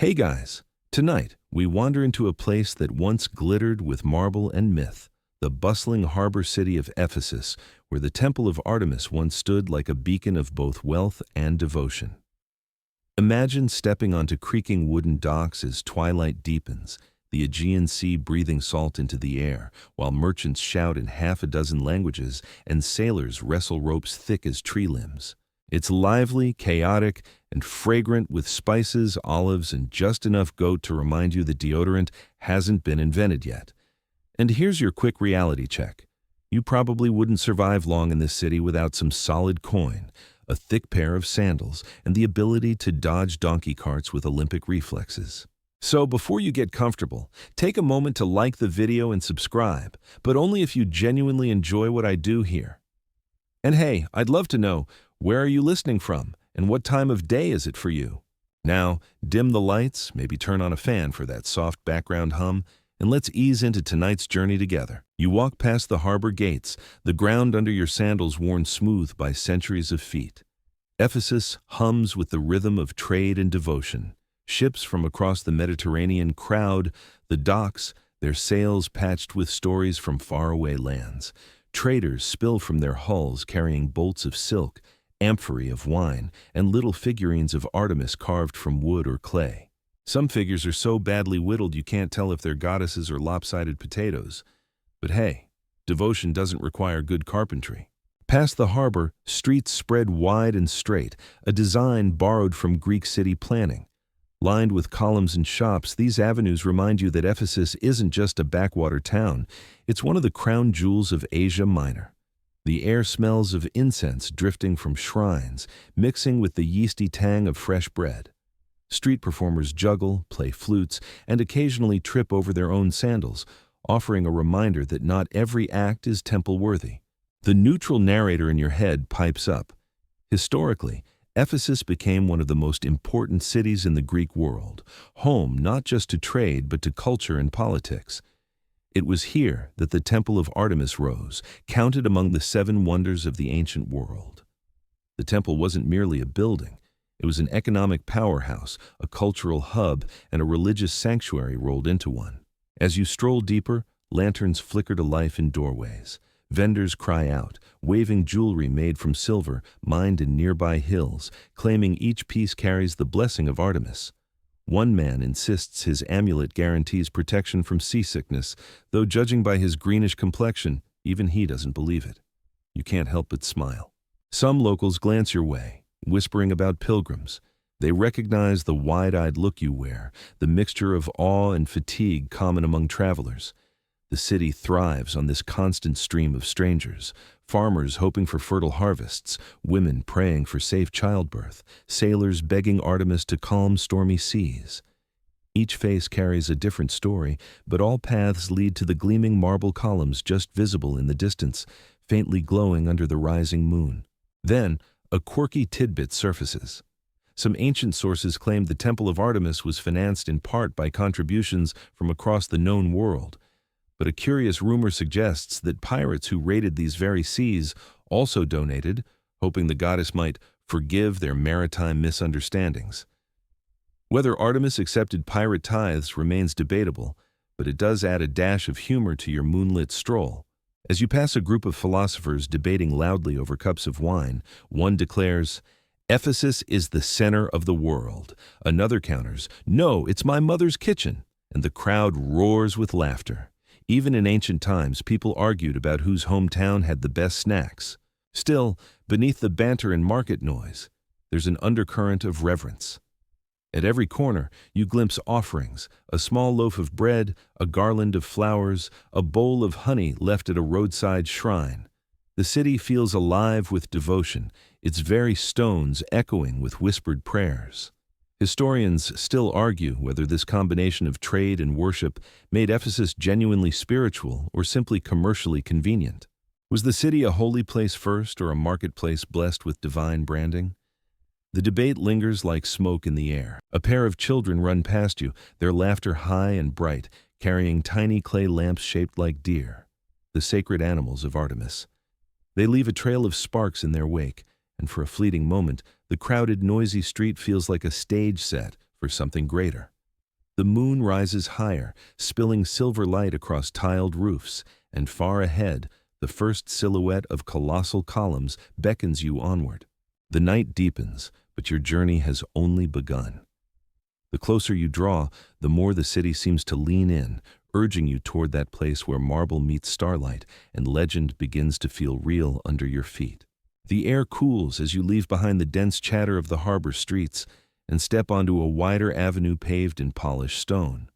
Hey guys, tonight we wander into a place that once glittered with marble and myth, the bustling harbor city of Ephesus, where the Temple of Artemis once stood like a beacon of both wealth and devotion. Imagine stepping onto creaking wooden docks as twilight deepens, the Aegean Sea breathing salt into the air, while merchants shout in half a dozen languages and sailors wrestle ropes thick as tree limbs. It's lively, chaotic, and fragrant with spices, olives, and just enough goat to remind you that deodorant hasn't been invented yet. And here's your quick reality check. You probably wouldn't survive long in this city without some solid coin, a thick pair of sandals, and the ability to dodge donkey carts with Olympic reflexes. So before you get comfortable, take a moment to like the video and subscribe, but only if you genuinely enjoy what I do here. And hey, I'd love to know, where are you listening from, and what time of day is it for you? Now, dim the lights, maybe turn on a fan for that soft background hum, and let's ease into tonight's journey together. You walk past the harbor gates, the ground under your sandals worn smooth by centuries of feet. Ephesus hums with the rhythm of trade and devotion. Ships from across the Mediterranean crowd the docks, their sails patched with stories from faraway lands. Traders spill from their hulls carrying bolts of silk, amphorae of wine, and little figurines of Artemis carved from wood or clay. Some figures are so badly whittled you can't tell if they're goddesses or lopsided potatoes. But hey, devotion doesn't require good carpentry. Past the harbor, streets spread wide and straight, a design borrowed from Greek city planning. Lined with columns and shops, these avenues remind you that Ephesus isn't just a backwater town, it's one of the crown jewels of Asia Minor. The air smells of incense drifting from shrines, mixing with the yeasty tang of fresh bread. Street performers juggle, play flutes, and occasionally trip over their own sandals, offering a reminder that not every act is temple-worthy. The neutral narrator in your head pipes up. Historically, Ephesus became one of the most important cities in the Greek world, home not just to trade but to culture and politics. It was here that the Temple of Artemis rose, counted among the 7 wonders of the ancient world. The temple wasn't merely a building. It was an economic powerhouse, a cultural hub, and a religious sanctuary rolled into one. As you stroll deeper, lanterns flicker to life in doorways. Vendors cry out, waving jewelry made from silver mined in nearby hills, claiming each piece carries the blessing of Artemis. One man insists his amulet guarantees protection from seasickness, though judging by his greenish complexion, even he doesn't believe it. You can't help but smile. Some locals glance your way, whispering about pilgrims. They recognize the wide-eyed look you wear, the mixture of awe and fatigue common among travelers. The city thrives on this constant stream of strangers, farmers hoping for fertile harvests, women praying for safe childbirth, sailors begging Artemis to calm stormy seas. Each face carries a different story, but all paths lead to the gleaming marble columns just visible in the distance, faintly glowing under the rising moon. Then, a quirky tidbit surfaces. Some ancient sources claim the Temple of Artemis was financed in part by contributions from across the known world. But a curious rumor suggests that pirates who raided these very seas also donated, hoping the goddess might forgive their maritime misunderstandings. Whether Artemis accepted pirate tithes remains debatable, but it does add a dash of humor to your moonlit stroll. As you pass a group of philosophers debating loudly over cups of wine, one declares, "Ephesus is the center of the world." Another counters, "No, it's my mother's kitchen." And the crowd roars with laughter. Even in ancient times, people argued about whose hometown had the best snacks. Still, beneath the banter and market noise, there's an undercurrent of reverence. At every corner, you glimpse offerings, a small loaf of bread, a garland of flowers, a bowl of honey left at a roadside shrine. The city feels alive with devotion, its very stones echoing with whispered prayers. Historians still argue whether this combination of trade and worship made Ephesus genuinely spiritual or simply commercially convenient. Was the city a holy place first or a marketplace blessed with divine branding? The debate lingers like smoke in the air. A pair of children run past you, their laughter high and bright, carrying tiny clay lamps shaped like deer, the sacred animals of Artemis. They leave a trail of sparks in their wake, and for a fleeting moment, the crowded, noisy street feels like a stage set for something greater. The moon rises higher, spilling silver light across tiled roofs, and far ahead, the first silhouette of colossal columns beckons you onward. The night deepens, but your journey has only begun. The closer you draw, the more the city seems to lean in, urging you toward that place where marble meets starlight and legend begins to feel real under your feet. The air cools as you leave behind the dense chatter of the harbor streets and step onto a wider avenue paved in polished stone.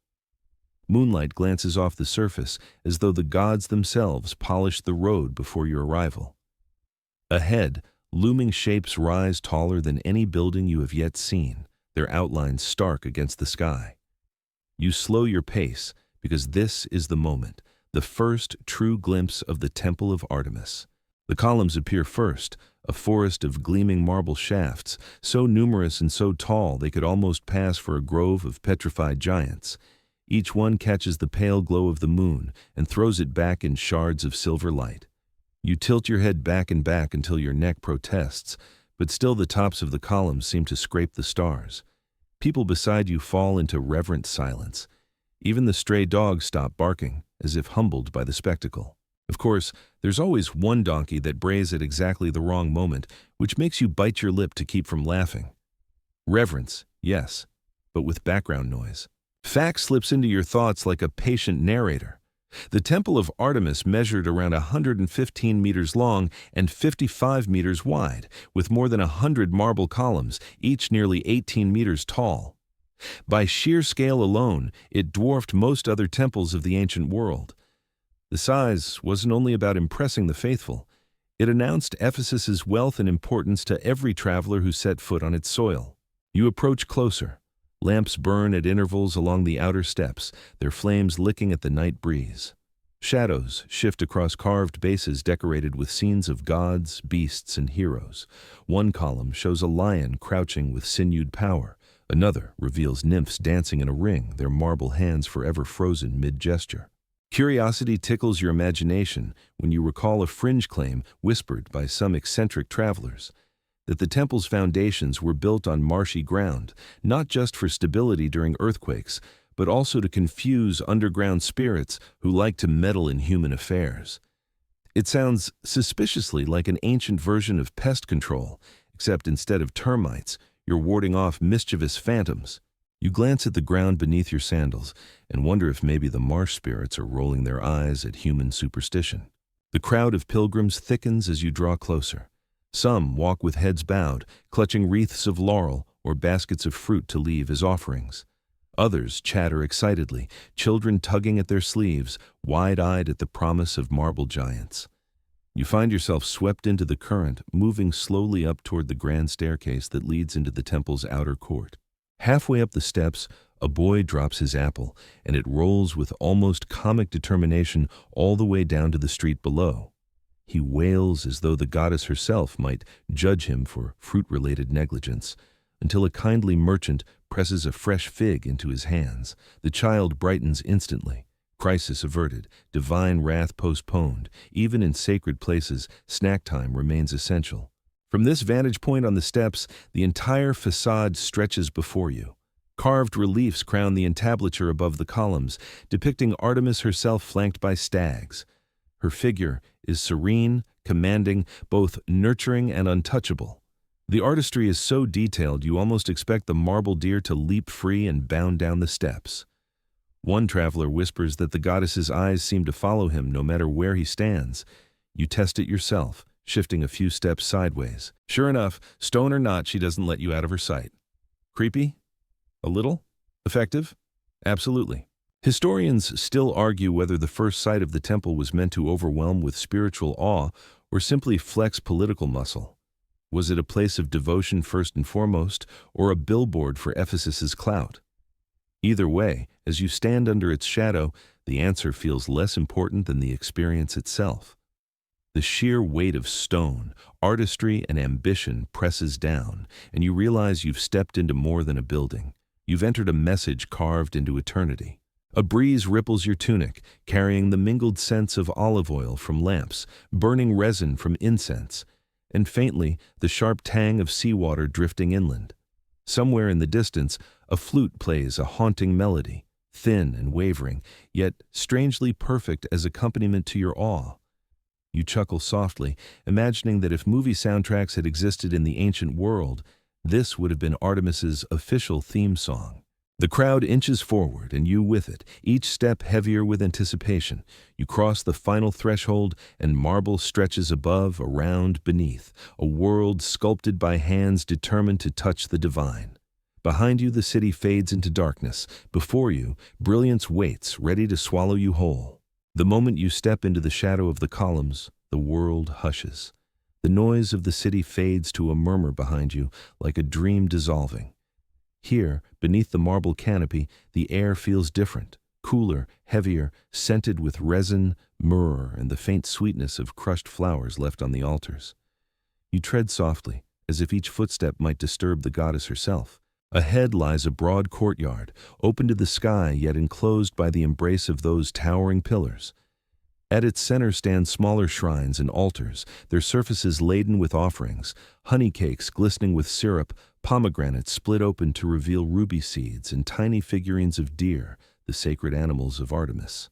Moonlight glances off the surface as though the gods themselves polished the road before your arrival. Ahead, looming shapes rise taller than any building you have yet seen, their outlines stark against the sky. You slow your pace because this is the moment, the first true glimpse of the Temple of Artemis. The columns appear first, a forest of gleaming marble shafts, so numerous and so tall they could almost pass for a grove of petrified giants. Each one catches the pale glow of the moon and throws it back in shards of silver light. You tilt your head back and back until your neck protests, but still the tops of the columns seem to scrape the stars. People beside you fall into reverent silence. Even the stray dogs stop barking, as if humbled by the spectacle. Of course, there's always one donkey that brays at exactly the wrong moment, which makes you bite your lip to keep from laughing. Reverence, yes, but with background noise. Fact slips into your thoughts like a patient narrator. The Temple of Artemis measured around 115 meters long and 55 meters wide, with more than 100 marble columns, each nearly 18 meters tall. By sheer scale alone, it dwarfed most other temples of the ancient world. The size wasn't only about impressing the faithful. It announced Ephesus's wealth and importance to every traveler who set foot on its soil. You approach closer. Lamps burn at intervals along the outer steps, their flames licking at the night breeze. Shadows shift across carved bases decorated with scenes of gods, beasts, and heroes. One column shows a lion crouching with sinewed power. Another reveals nymphs dancing in a ring, their marble hands forever frozen mid-gesture. Curiosity tickles your imagination when you recall a fringe claim whispered by some eccentric travelers, that the temple's foundations were built on marshy ground, not just for stability during earthquakes, but also to confuse underground spirits who like to meddle in human affairs. It sounds suspiciously like an ancient version of pest control, except instead of termites, you're warding off mischievous phantoms. You glance at the ground beneath your sandals and wonder if maybe the marsh spirits are rolling their eyes at human superstition. The crowd of pilgrims thickens as you draw closer. Some walk with heads bowed, clutching wreaths of laurel or baskets of fruit to leave as offerings. Others chatter excitedly, children tugging at their sleeves, wide-eyed at the promise of marble giants. You find yourself swept into the current, moving slowly up toward the grand staircase that leads into the temple's outer court. Halfway up the steps, a boy drops his apple, and it rolls with almost comic determination all the way down to the street below. He wails as though the goddess herself might judge him for fruit-related negligence, until a kindly merchant presses a fresh fig into his hands. The child brightens instantly. Crisis averted, divine wrath postponed. Even in sacred places, snack time remains essential. From this vantage point on the steps, the entire facade stretches before you. Carved reliefs crown the entablature above the columns, depicting Artemis herself flanked by stags. Her figure is serene, commanding, both nurturing and untouchable. The artistry is so detailed you almost expect the marble deer to leap free and bound down the steps. One traveler whispers that the goddess's eyes seem to follow him no matter where he stands. You test it yourself, shifting a few steps sideways. Sure enough, stone or not, she doesn't let you out of her sight. Creepy? A little? Effective? Absolutely. Historians still argue whether the first site of the temple was meant to overwhelm with spiritual awe or simply flex political muscle. Was it a place of devotion first and foremost, or a billboard for Ephesus's clout? Either way, as you stand under its shadow, the answer feels less important than the experience itself. The sheer weight of stone, artistry, and ambition presses down, and you realize you've stepped into more than a building. You've entered a message carved into eternity. A breeze ripples your tunic, carrying the mingled scents of olive oil from lamps, burning resin from incense, and faintly the sharp tang of seawater drifting inland. Somewhere in the distance, A flute plays a haunting melody, thin and wavering, yet strangely perfect as accompaniment to your awe. You chuckle softly, imagining that if movie soundtracks had existed in the ancient world, this would have been Artemis's official theme song. The crowd inches forward, and you with it, each step heavier with anticipation. You cross the final threshold, and marble stretches above, around, beneath, a world sculpted by hands determined to touch the divine. Behind you, the city fades into darkness. Before you, brilliance waits, ready to swallow you whole. The moment you step into the shadow of the columns, the world hushes. The noise of the city fades to a murmur behind you, like a dream dissolving. Here, beneath the marble canopy, the air feels different, cooler, heavier, scented with resin, myrrh, and the faint sweetness of crushed flowers left on the altars. You tread softly, as if each footstep might disturb the goddess herself. Ahead lies a broad courtyard, open to the sky yet enclosed by the embrace of those towering pillars. At its center stand smaller shrines and altars, their surfaces laden with offerings, honey cakes glistening with syrup, pomegranates split open to reveal ruby seeds, and tiny figurines of deer, the sacred animals of Artemis.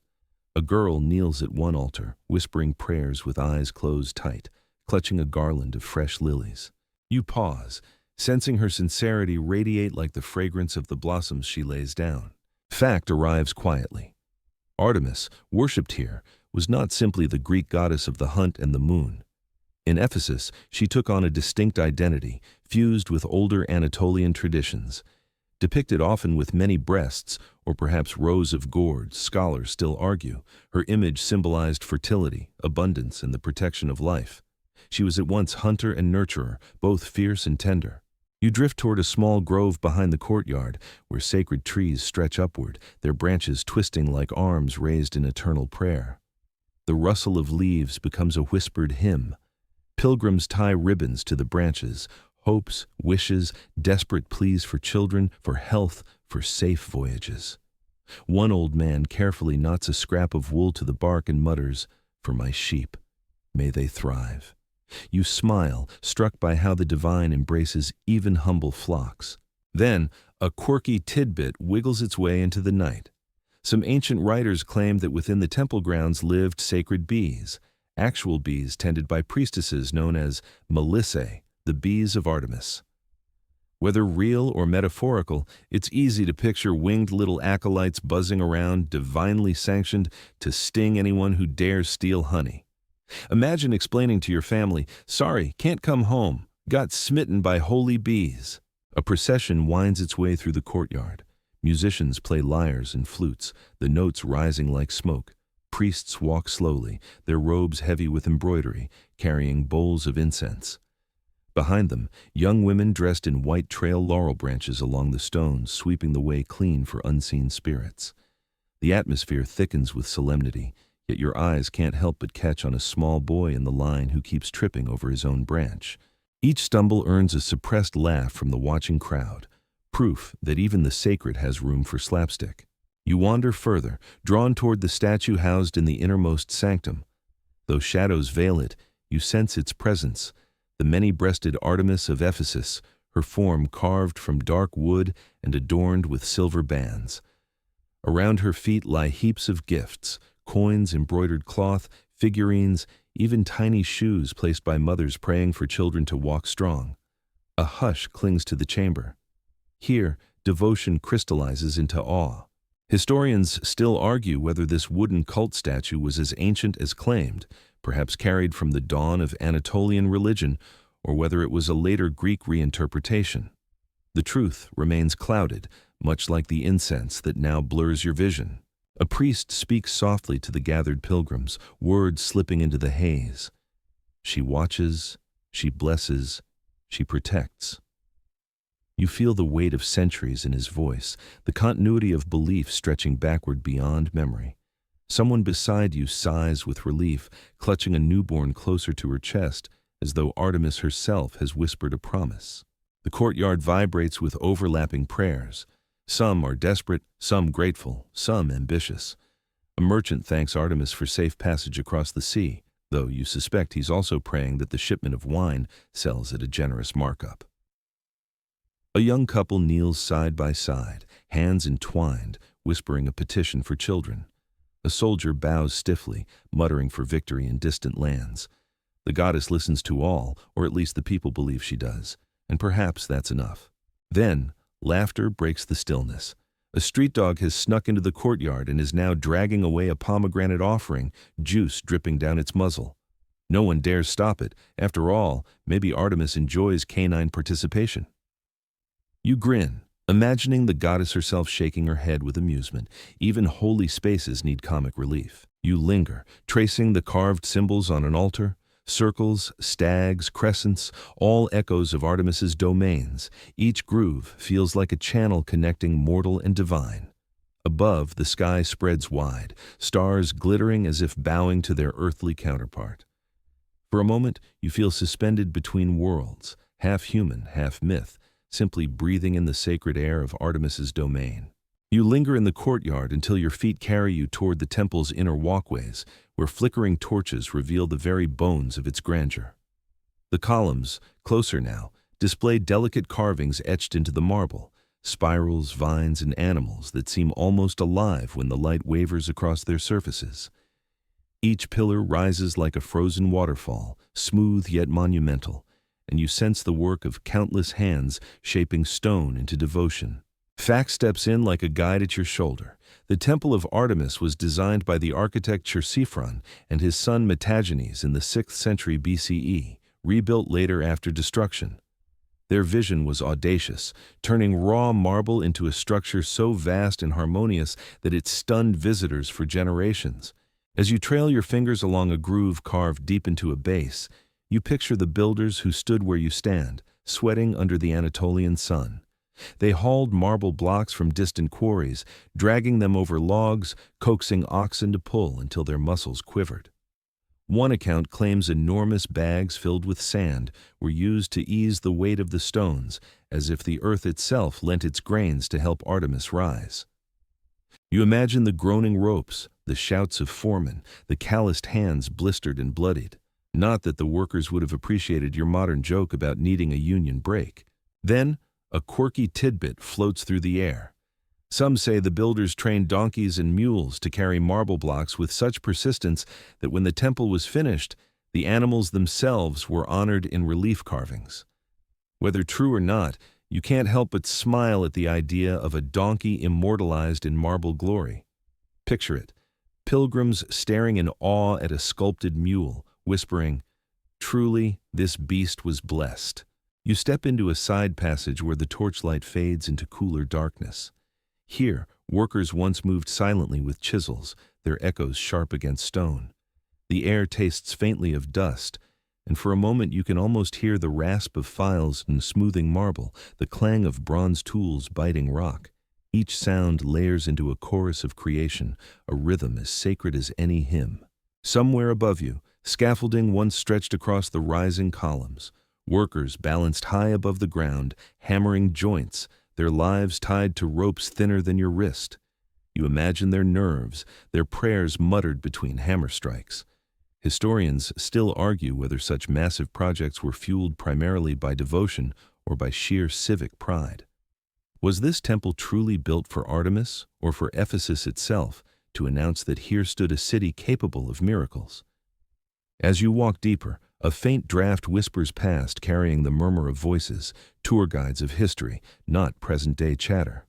A girl kneels at one altar, whispering prayers with eyes closed tight, clutching a garland of fresh lilies. You pause, sensing her sincerity radiate like the fragrance of the blossoms she lays down. Fact arrives quietly. Artemis, worshipped here, was not simply the Greek goddess of the hunt and the moon. In Ephesus, she took on a distinct identity, fused with older Anatolian traditions. Depicted often with many breasts, or perhaps rows of gourds, scholars still argue, her image symbolized fertility, abundance, and the protection of life. She was at once hunter and nurturer, both fierce and tender. You drift toward a small grove behind the courtyard, where sacred trees stretch upward, their branches twisting like arms raised in eternal prayer. The rustle of leaves becomes a whispered hymn. Pilgrims tie ribbons to the branches, hopes, wishes, desperate pleas for children, for health, for safe voyages. One old man carefully knots a scrap of wool to the bark and mutters, "For my sheep, may they thrive." You smile, struck by how the divine embraces even humble flocks. Then, a quirky tidbit wiggles its way into the night. Some ancient writers claim that within the temple grounds lived sacred bees, actual bees tended by priestesses known as Melissae, the bees of Artemis. Whether real or metaphorical, it's easy to picture winged little acolytes buzzing around, divinely sanctioned to sting anyone who dares steal honey. Imagine explaining to your family, "Sorry, can't come home. Got smitten by holy bees." A procession winds its way through the courtyard. Musicians play lyres and flutes, the notes rising like smoke. Priests walk slowly, their robes heavy with embroidery, carrying bowls of incense. Behind them, young women dressed in white trail laurel branches along the stones, sweeping the way clean for unseen spirits. The atmosphere thickens with solemnity, yet your eyes can't help but catch on a small boy in the line who keeps tripping over his own branch. Each stumble earns a suppressed laugh from the watching crowd, proof that even the sacred has room for slapstick. You wander further, drawn toward the statue housed in the innermost sanctum. Though shadows veil it, you sense its presence, the many-breasted Artemis of Ephesus, her form carved from dark wood and adorned with silver bands. Around her feet lie heaps of gifts, coins, embroidered cloth, figurines, even tiny shoes placed by mothers praying for children to walk strong. A hush clings to the chamber. Here, devotion crystallizes into awe. Historians still argue whether this wooden cult statue was as ancient as claimed, perhaps carried from the dawn of Anatolian religion, or whether it was a later Greek reinterpretation. The truth remains clouded, much like the incense that now blurs your vision. A priest speaks softly to the gathered pilgrims, words slipping into the haze. She watches, she blesses, she protects. You feel the weight of centuries in his voice, the continuity of belief stretching backward beyond memory. Someone beside you sighs with relief, clutching a newborn closer to her chest, as though Artemis herself has whispered a promise. The courtyard vibrates with overlapping prayers. Some are desperate, some grateful, some ambitious. A merchant thanks Artemis for safe passage across the sea, though you suspect he's also praying that the shipment of wine sells at a generous markup. A young couple kneels side by side, hands entwined, whispering a petition for children. A soldier bows stiffly, muttering for victory in distant lands. The goddess listens to all, or at least the people believe she does, and perhaps that's enough. Then, laughter breaks the stillness. A street dog has snuck into the courtyard and is now dragging away a pomegranate offering, juice dripping down its muzzle. No one dares stop it. After all, maybe Artemis enjoys canine participation. You grin, imagining the goddess herself shaking her head with amusement. Even holy spaces need comic relief. You linger, tracing the carved symbols on an altar. Circles, stags, crescents, all echoes of Artemis's domains. Each groove feels like a channel connecting mortal and divine. Above, the sky spreads wide, stars glittering as if bowing to their earthly counterpart. For a moment, you feel suspended between worlds, half human, half myth, simply breathing in the sacred air of Artemis's domain. You linger in the courtyard until your feet carry you toward the temple's inner walkways, where flickering torches reveal the very bones of its grandeur. The columns, closer now, display delicate carvings etched into the marble, spirals, vines, and animals that seem almost alive when the light wavers across their surfaces. Each pillar rises like a frozen waterfall, smooth yet monumental, and you sense the work of countless hands shaping stone into devotion. Fact steps in like a guide at your shoulder. The Temple of Artemis was designed by the architect Chersiphron and his son Metagenes in the 6th century BCE, rebuilt later after destruction. Their vision was audacious, turning raw marble into a structure so vast and harmonious that it stunned visitors for generations. As you trail your fingers along a groove carved deep into a base, you picture the builders who stood where you stand, sweating under the Anatolian sun. They hauled marble blocks from distant quarries, dragging them over logs, coaxing oxen to pull until their muscles quivered. One account claims enormous bags filled with sand were used to ease the weight of the stones, as if the earth itself lent its grains to help Artemis rise. You imagine the groaning ropes, the shouts of foremen, the calloused hands blistered and bloodied. Not that the workers would have appreciated your modern joke about needing a union break. Then, a quirky tidbit floats through the air. Some say the builders trained donkeys and mules to carry marble blocks with such persistence that when the temple was finished, the animals themselves were honored in relief carvings. Whether true or not, you can't help but smile at the idea of a donkey immortalized in marble glory. Picture it, pilgrims staring in awe at a sculpted mule, whispering, "Truly, this beast was blessed." You step into a side passage where the torchlight fades into cooler darkness. Here, workers once moved silently with chisels, their echoes sharp against stone. The air tastes faintly of dust, and for a moment you can almost hear the rasp of files and smoothing marble, the clang of bronze tools biting rock. Each sound layers into a chorus of creation, a rhythm as sacred as any hymn. Somewhere above you, scaffolding once stretched across the rising columns. Workers balanced high above the ground, hammering joints, their lives tied to ropes thinner than your wrist. You imagine their nerves, their prayers muttered between hammer strikes. Historians still argue whether such massive projects were fueled primarily by devotion or by sheer civic pride. Was this temple truly built for Artemis or for Ephesus itself to announce that here stood a city capable of miracles? As you walk deeper, a faint draft whispers past, carrying the murmur of voices, tour guides of history, not present-day chatter.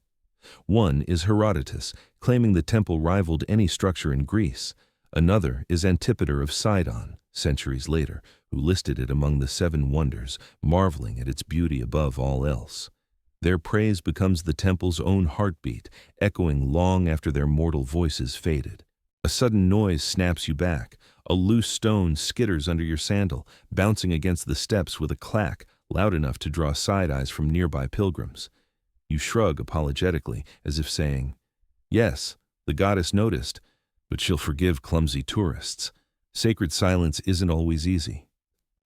One is Herodotus, claiming the temple rivaled any structure in Greece. Another is Antipater of Sidon, centuries later, who listed it among the 7 wonders, marveling at its beauty above all else. Their praise becomes the temple's own heartbeat, echoing long after their mortal voices faded. A sudden noise snaps you back. A loose stone skitters under your sandal, bouncing against the steps with a clack loud enough to draw side eyes from nearby pilgrims. You shrug apologetically, as if saying, "Yes, the goddess noticed, but she'll forgive clumsy tourists." Sacred silence isn't always easy.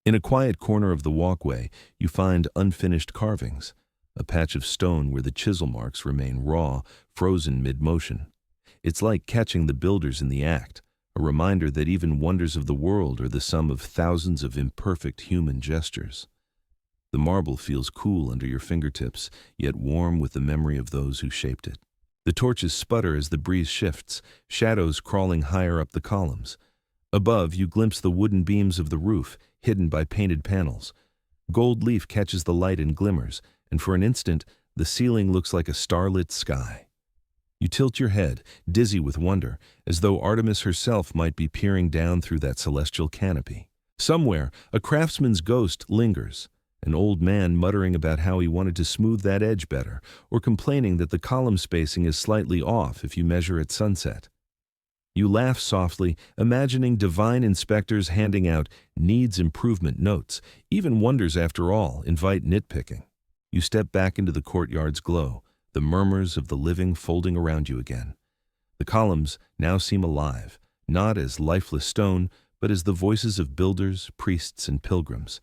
In a quiet corner of the walkway, you find unfinished carvings, a patch of stone where the chisel marks remain raw, frozen mid-motion. It's like catching the builders in the act, a reminder that even wonders of the world are the sum of thousands of imperfect human gestures. The marble feels cool under your fingertips, yet warm with the memory of those who shaped it. The torches sputter as the breeze shifts, shadows crawling higher up the columns. Above, you glimpse the wooden beams of the roof, hidden by painted panels. Gold leaf catches the light and glimmers, and for an instant, the ceiling looks like a starlit sky. You tilt your head, dizzy with wonder, as though Artemis herself might be peering down through that celestial canopy. Somewhere, a craftsman's ghost lingers, an old man muttering about how he wanted to smooth that edge better, or complaining that the column spacing is slightly off if you measure at sunset. You laugh softly, imagining divine inspectors handing out needs improvement notes. Even wonders, after all, invite nitpicking. You step back into the courtyard's glow, the murmurs of the living folding around you again. The columns now seem alive, not as lifeless stone, but as the voices of builders, priests, and pilgrims.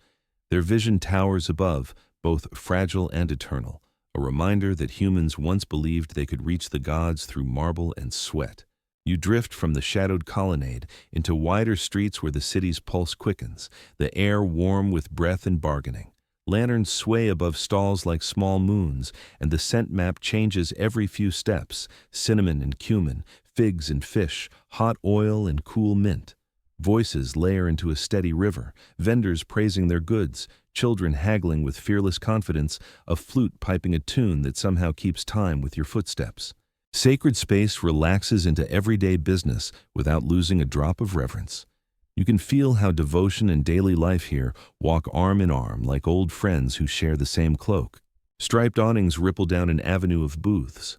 Their vision towers above, both fragile and eternal, a reminder that humans once believed they could reach the gods through marble and sweat. You drift from the shadowed colonnade into wider streets where the city's pulse quickens, the air warm with breath and bargaining. Lanterns sway above stalls like small moons, and the scent map changes every few steps: cinnamon and cumin, figs and fish, hot oil and cool mint. Voices layer into a steady river, vendors praising their goods, children haggling with fearless confidence, a flute piping a tune that somehow keeps time with your footsteps. Sacred space relaxes into everyday business without losing a drop of reverence. You can feel how devotion and daily life here walk arm in arm like old friends who share the same cloak. Striped awnings ripple down an avenue of booths.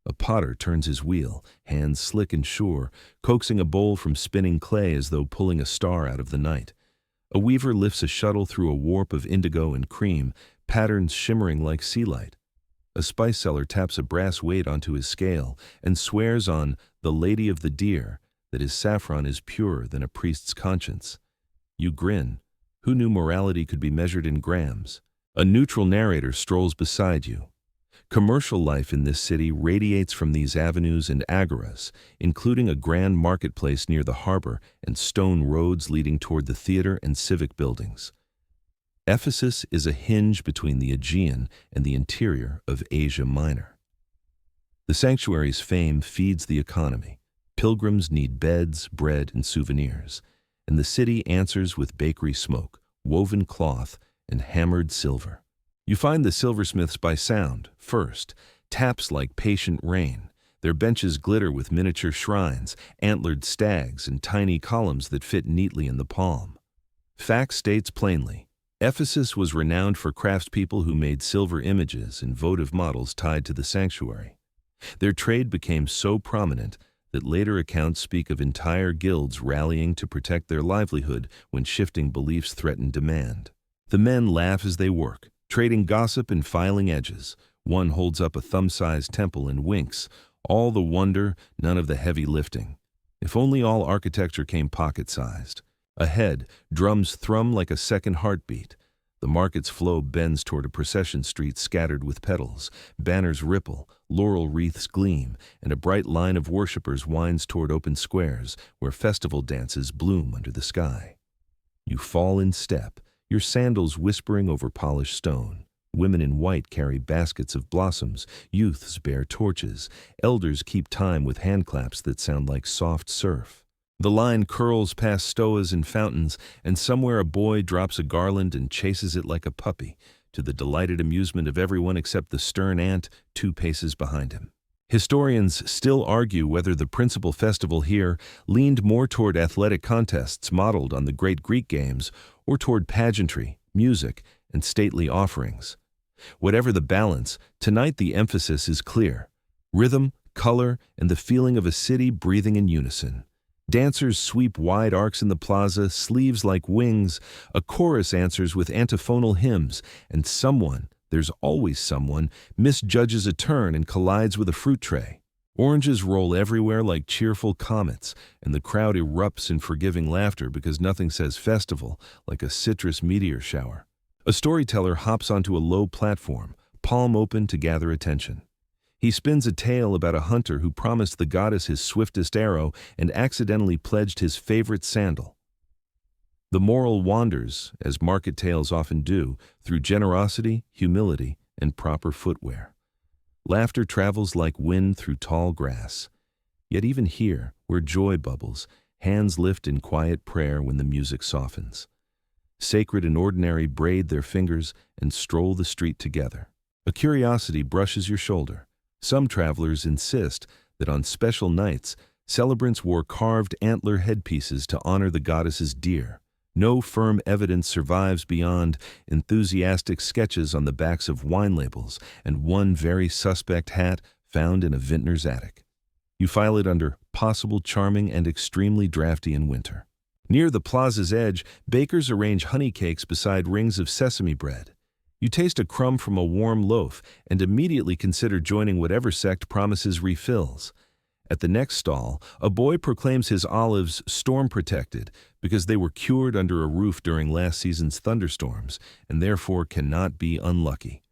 A potter turns his wheel, hands slick and sure, coaxing a bowl from spinning clay as though pulling a star out of the night. A weaver lifts a shuttle through a warp of indigo and cream, patterns shimmering like sea light. A spice seller taps a brass weight onto his scale and swears on the Lady of the Deer that his saffron is purer than a priest's conscience. You grin. Who knew morality could be measured in grams? A neutral narrator strolls beside you. Commercial life in this city radiates from these avenues and agoras, including a grand marketplace near the harbor and stone roads leading toward the theater and civic buildings. Ephesus is a hinge between the Aegean and the interior of Asia Minor. The sanctuary's fame feeds the economy. Pilgrims need beds, bread, and souvenirs, and the city answers with bakery smoke, woven cloth, and hammered silver. You find the silversmiths by sound, first, taps like patient rain. Their benches glitter with miniature shrines, antlered stags, and tiny columns that fit neatly in the palm. Fact states plainly, Ephesus was renowned for craftspeople who made silver images and votive models tied to the sanctuary. Their trade became so prominent that later accounts speak of entire guilds rallying to protect their livelihood when shifting beliefs threatened demand. The men laugh as they work, trading gossip and filing edges. One holds up a thumb-sized temple and winks, all the wonder, none of the heavy lifting. If only all architecture came pocket-sized. Ahead, drums thrum like a second heartbeat. The market's flow bends toward a procession street scattered with petals. Banners ripple, laurel wreaths gleam, and a bright line of worshippers winds toward open squares where festival dances bloom under the sky. You fall in step, your sandals whispering over polished stone. Women in white carry baskets of blossoms, youths bear torches, elders keep time with handclaps that sound like soft surf. The line curls past stoas and fountains, and somewhere a boy drops a garland and chases it like a puppy, to the delighted amusement of everyone except the stern ant 2 paces behind him. Historians still argue whether the principal festival here leaned more toward athletic contests modeled on the great Greek games or toward pageantry, music, and stately offerings. Whatever the balance, tonight the emphasis is clear: rhythm, color, and the feeling of a city breathing in unison. Dancers sweep wide arcs in the plaza, sleeves like wings. A chorus answers with antiphonal hymns, and someone, there's always someone, misjudges a turn and collides with a fruit tray. Oranges roll everywhere like cheerful comets, and the crowd erupts in forgiving laughter because nothing says festival like a citrus meteor shower. A storyteller hops onto a low platform, palm open to gather attention. He spins a tale about a hunter who promised the goddess his swiftest arrow and accidentally pledged his favorite sandal. The moral wanders, as market tales often do, through generosity, humility, and proper footwear. Laughter travels like wind through tall grass. Yet even here, where joy bubbles, hands lift in quiet prayer when the music softens. Sacred and ordinary braid their fingers and stroll the street together. A curiosity brushes your shoulder. Some travelers insist that on special nights, celebrants wore carved antler headpieces to honor the goddess's deer. No firm evidence survives beyond enthusiastic sketches on the backs of wine labels and one very suspect hat found in a vintner's attic. You file it under possible charming and extremely drafty in winter. Near the plaza's edge, bakers arrange honey cakes beside rings of sesame bread. You taste a crumb from a warm loaf and immediately consider joining whatever sect promises refills. At the next stall, a boy proclaims his olives storm-protected because they were cured under a roof during last season's thunderstorms and therefore cannot be unlucky.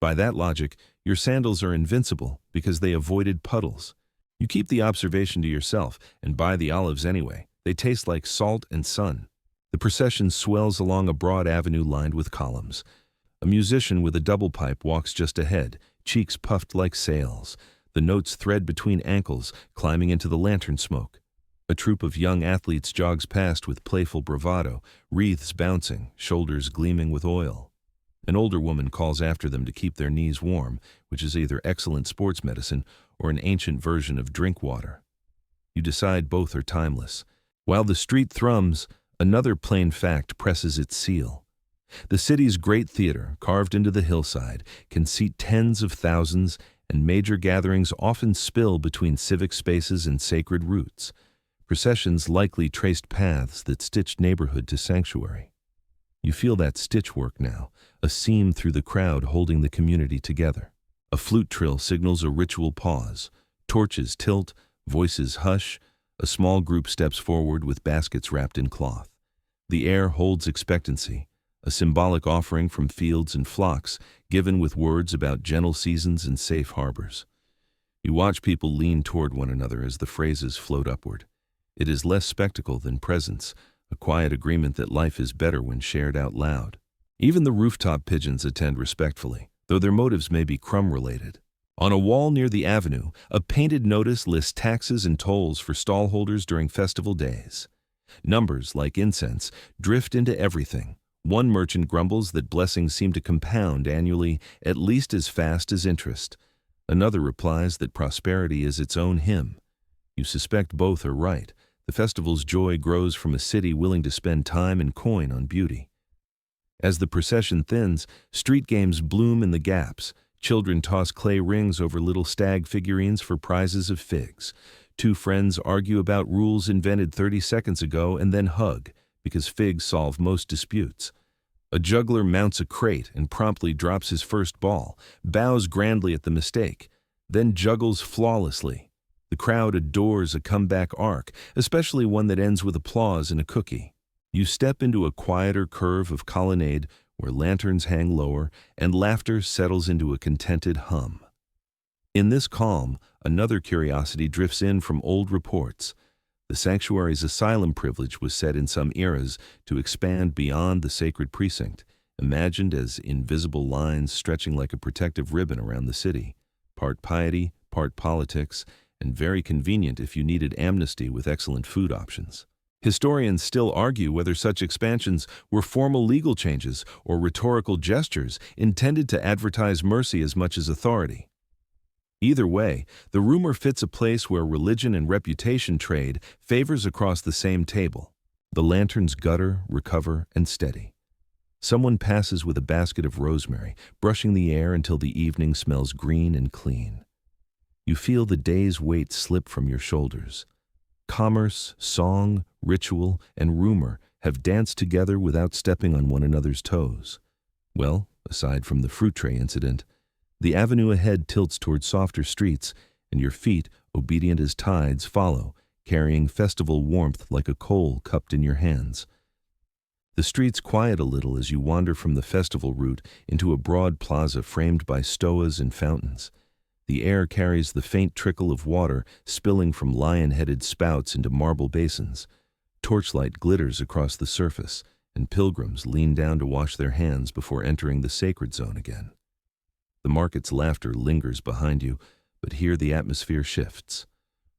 By that logic, your sandals are invincible because they avoided puddles. You keep the observation to yourself and buy the olives anyway. They taste like salt and sun. The procession swells along a broad avenue lined with columns. A musician with a double pipe walks just ahead, cheeks puffed like sails. The notes thread between ankles, climbing into the lantern smoke. A troop of young athletes jogs past with playful bravado, wreaths bouncing, shoulders gleaming with oil. An older woman calls after them to keep their knees warm, which is either excellent sports medicine or an ancient version of drink water. You decide both are timeless. While the street thrums, another plain fact presses its seal. The city's great theater, carved into the hillside, can seat tens of thousands, and major gatherings often spill between civic spaces and sacred routes. Processions likely traced paths that stitched neighborhood to sanctuary. You feel that stitchwork now, a seam through the crowd holding the community together. A flute trill signals a ritual pause. Torches tilt, voices hush. A small group steps forward with baskets wrapped in cloth. The air holds expectancy, a symbolic offering from fields and flocks, given with words about gentle seasons and safe harbors. You watch people lean toward one another as the phrases float upward. It is less spectacle than presence, a quiet agreement that life is better when shared out loud. Even the rooftop pigeons attend respectfully, though their motives may be crumb-related. On a wall near the avenue, a painted notice lists taxes and tolls for stallholders during festival days. Numbers, like incense, drift into everything. One merchant grumbles that blessings seem to compound annually at least as fast as interest. Another replies that prosperity is its own hymn. You suspect both are right. The festival's joy grows from a city willing to spend time and coin on beauty. As the procession thins, street games bloom in the gaps. Children toss clay rings over little stag figurines for prizes of figs. Two friends argue about rules invented 30 seconds ago and then hug, because figs solve most disputes. A juggler mounts a crate and promptly drops his first ball, bows grandly at the mistake, then juggles flawlessly. The crowd adores a comeback arc, especially one that ends with applause and a cookie. You step into a quieter curve of colonnade where lanterns hang lower and laughter settles into a contented hum. In this calm, another curiosity drifts in from old reports. The sanctuary's asylum privilege was set in some eras to expand beyond the sacred precinct, imagined as invisible lines stretching like a protective ribbon around the city, part piety, part politics, and very convenient if you needed amnesty with excellent food options. Historians still argue whether such expansions were formal legal changes or rhetorical gestures intended to advertise mercy as much as authority. Either way, the rumor fits a place where religion and reputation trade favors across the same table. The lanterns gutter, recover, and steady. Someone passes with a basket of rosemary, brushing the air until the evening smells green and clean. You feel the day's weight slip from your shoulders. Commerce, song, ritual, and rumor have danced together without stepping on one another's toes. Well, aside from the fruit tray incident, the avenue ahead tilts toward softer streets, and your feet, obedient as tides, follow, carrying festival warmth like a coal cupped in your hands. The streets quiet a little as you wander from the festival route into a broad plaza framed by stoas and fountains. The air carries the faint trickle of water spilling from lion-headed spouts into marble basins. Torchlight glitters across the surface, and pilgrims lean down to wash their hands before entering the sacred zone again. The market's laughter lingers behind you, but here the atmosphere shifts.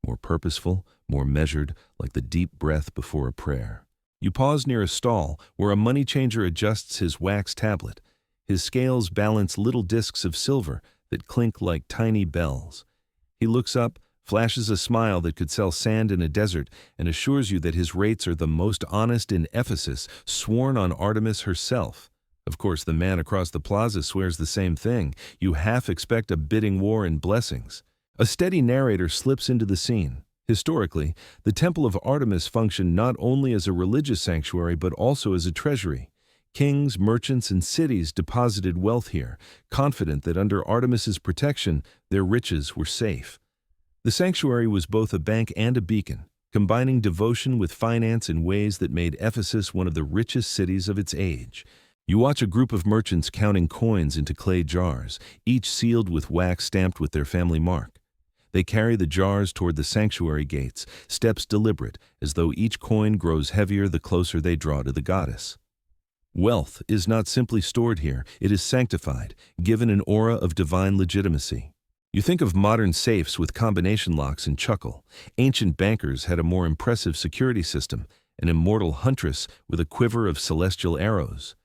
More purposeful, more measured, like the deep breath before a prayer. You pause near a stall where a money changer adjusts his wax tablet. His scales balance little discs of silver that clink like tiny bells. He looks up, flashes a smile that could sell sand in a desert, and assures you that his rates are the most honest in Ephesus, sworn on Artemis herself. Of course, the man across the plaza swears the same thing. You half expect a bidding war in blessings. A steady narrator slips into the scene. Historically, the Temple of Artemis functioned not only as a religious sanctuary but also as a treasury. Kings, merchants, and cities deposited wealth here, confident that under Artemis's protection, their riches were safe. The sanctuary was both a bank and a beacon, combining devotion with finance in ways that made Ephesus one of the richest cities of its age. You watch a group of merchants counting coins into clay jars, each sealed with wax stamped with their family mark. They carry the jars toward the sanctuary gates, steps deliberate, as though each coin grows heavier the closer they draw to the goddess. Wealth is not simply stored here, it is sanctified, given an aura of divine legitimacy. You think of modern safes with combination locks and chuckle. Ancient bankers had a more impressive security system, an immortal huntress with a quiver of celestial arrows.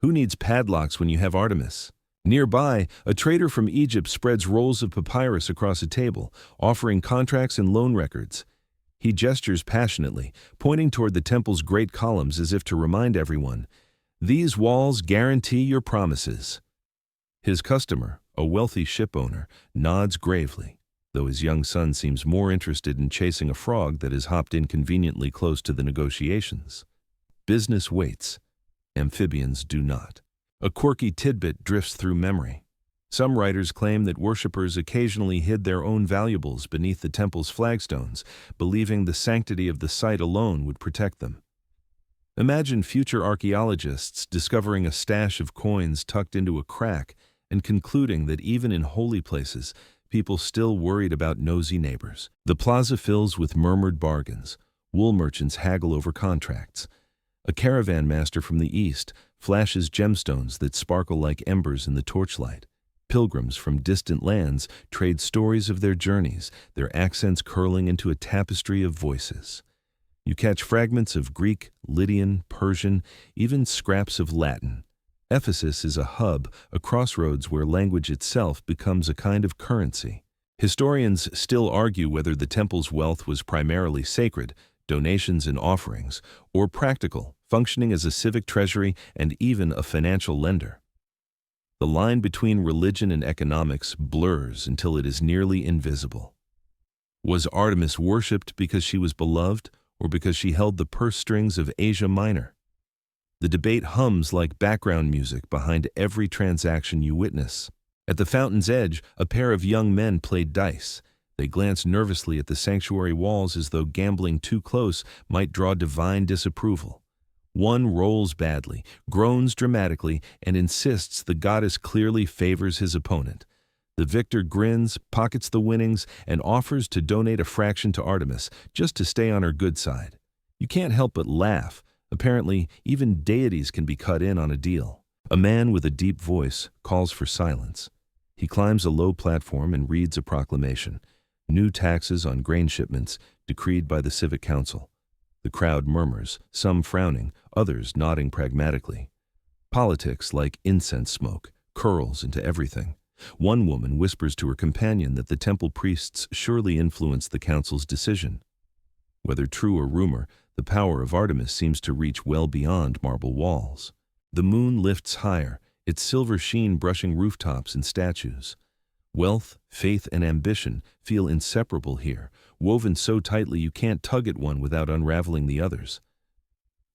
Who needs padlocks when you have Artemis? Nearby, a trader from Egypt spreads rolls of papyrus across a table, offering contracts and loan records. He gestures passionately, pointing toward the temple's great columns as if to remind everyone, "These walls guarantee your promises." His customer, a wealthy ship owner, nods gravely, though his young son seems more interested in chasing a frog that has hopped in conveniently close to the negotiations. Business waits. Amphibians do not. A quirky tidbit drifts through memory. Some writers claim that worshippers occasionally hid their own valuables beneath the temple's flagstones, believing the sanctity of the site alone would protect them. Imagine future archaeologists discovering a stash of coins tucked into a crack and concluding that even in holy places, people still worried about nosy neighbors. The plaza fills with murmured bargains. Wool merchants haggle over contracts. A caravan master from the east flashes gemstones that sparkle like embers in the torchlight. Pilgrims from distant lands trade stories of their journeys, their accents curling into a tapestry of voices. You catch fragments of Greek, Lydian, Persian, even scraps of Latin. Ephesus is a hub, a crossroads where language itself becomes a kind of currency. Historians still argue whether the temple's wealth was primarily sacred, donations and offerings, or practical, functioning as a civic treasury and even a financial lender. The line between religion and economics blurs until it is nearly invisible. Was Artemis worshipped because she was beloved, or because she held the purse strings of Asia Minor? The debate hums like background music behind every transaction you witness. At the fountain's edge, a pair of young men played dice. They glance nervously at the sanctuary walls as though gambling too close might draw divine disapproval. One rolls badly, groans dramatically, and insists the goddess clearly favors his opponent. The victor grins, pockets the winnings, and offers to donate a fraction to Artemis, just to stay on her good side. You can't help but laugh. Apparently, even deities can be cut in on a deal. A man with a deep voice calls for silence. He climbs a low platform and reads a proclamation. New taxes on grain shipments, decreed by the Civic Council. The crowd murmurs, some frowning, others nodding pragmatically. Politics, like incense smoke, curls into everything. One woman whispers to her companion that the temple priests surely influenced the council's decision. Whether true or rumor, the power of Artemis seems to reach well beyond marble walls. The moon lifts higher, its silver sheen brushing rooftops and statues. Wealth, faith, and ambition feel inseparable here, woven so tightly you can't tug at one without unraveling the others.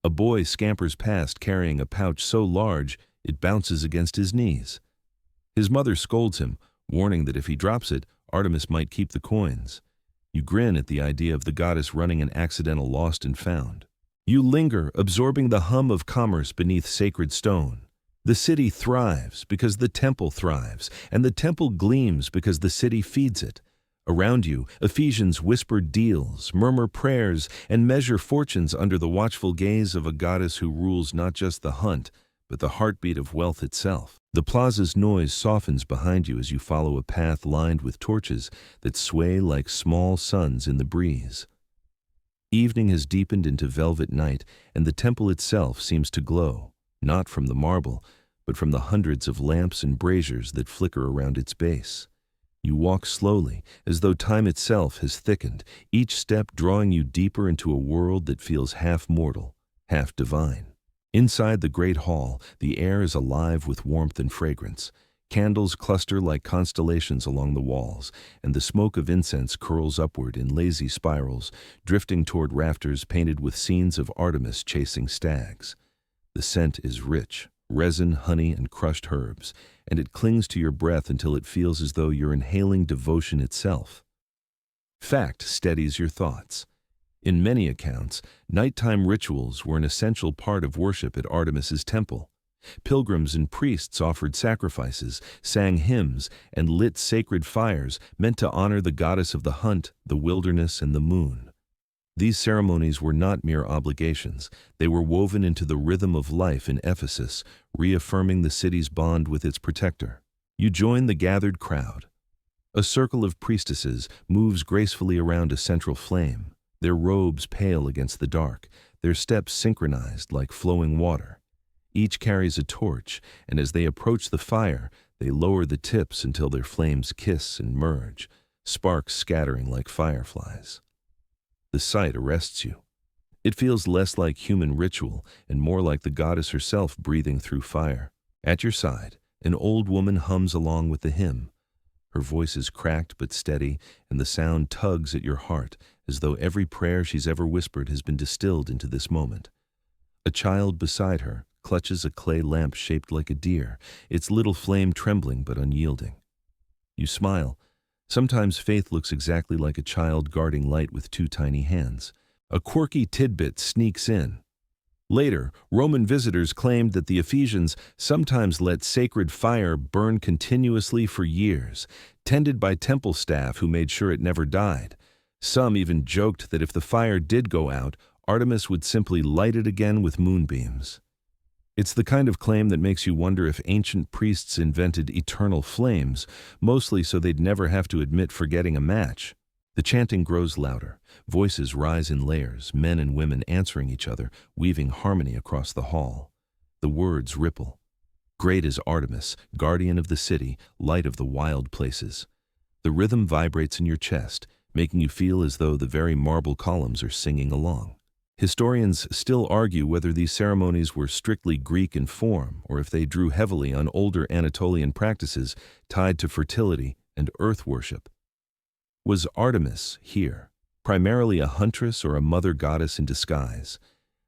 A boy scampers past carrying a pouch so large it bounces against his knees. His mother scolds him, warning that if he drops it, Artemis might keep the coins. You grin at the idea of the goddess running an accidental lost and found. You linger, absorbing the hum of commerce beneath sacred stone. The city thrives because the temple thrives, and the temple gleams because the city feeds it. Around you, Ephesians whisper deals, murmur prayers, and measure fortunes under the watchful gaze of a goddess who rules not just the hunt, but the heartbeat of wealth itself. The plaza's noise softens behind you as you follow a path lined with torches that sway like small suns in the breeze. Evening has deepened into velvet night, and the temple itself seems to glow, not from the marble, but from the hundreds of lamps and braziers that flicker around its base. You walk slowly, as though time itself has thickened, each step drawing you deeper into a world that feels half mortal, half divine. Inside the great hall, the air is alive with warmth and fragrance. Candles cluster like constellations along the walls, and the smoke of incense curls upward in lazy spirals, drifting toward rafters painted with scenes of Artemis chasing stags. The scent is rich, resin, honey, and crushed herbs, and it clings to your breath until it feels as though you're inhaling devotion itself. Fact steadies your thoughts. In many accounts, nighttime rituals were an essential part of worship at Artemis's temple. Pilgrims and priests offered sacrifices, sang hymns, and lit sacred fires meant to honor the goddess of the hunt, the wilderness, and the moon. These ceremonies were not mere obligations. They were woven into the rhythm of life in Ephesus, reaffirming the city's bond with its protector. You join the gathered crowd. A circle of priestesses moves gracefully around a central flame, their robes pale against the dark, their steps synchronized like flowing water. Each carries a torch, and as they approach the fire, they lower the tips until their flames kiss and merge, sparks scattering like fireflies. The sight arrests you. It feels less like human ritual and more like the goddess herself breathing through fire. At your side, an old woman hums along with the hymn. Her voice is cracked but steady, and the sound tugs at your heart as though every prayer she's ever whispered has been distilled into this moment. A child beside her clutches a clay lamp shaped like a deer, its little flame trembling but unyielding. You smile. Sometimes faith looks exactly like a child guarding light with two tiny hands. A quirky tidbit sneaks in. Later, Roman visitors claimed that the Ephesians sometimes let sacred fire burn continuously for years, tended by temple staff who made sure it never died. Some even joked that if the fire did go out, Artemis would simply light it again with moonbeams. It's the kind of claim that makes you wonder if ancient priests invented eternal flames, mostly so they'd never have to admit forgetting a match. The chanting grows louder. Voices rise in layers, men and women answering each other, weaving harmony across the hall. The words ripple. Great is Artemis, guardian of the city, light of the wild places. The rhythm vibrates in your chest, making you feel as though the very marble columns are singing along. Historians still argue whether these ceremonies were strictly Greek in form or if they drew heavily on older Anatolian practices tied to fertility and earth worship. Was Artemis here primarily a huntress or a mother goddess in disguise?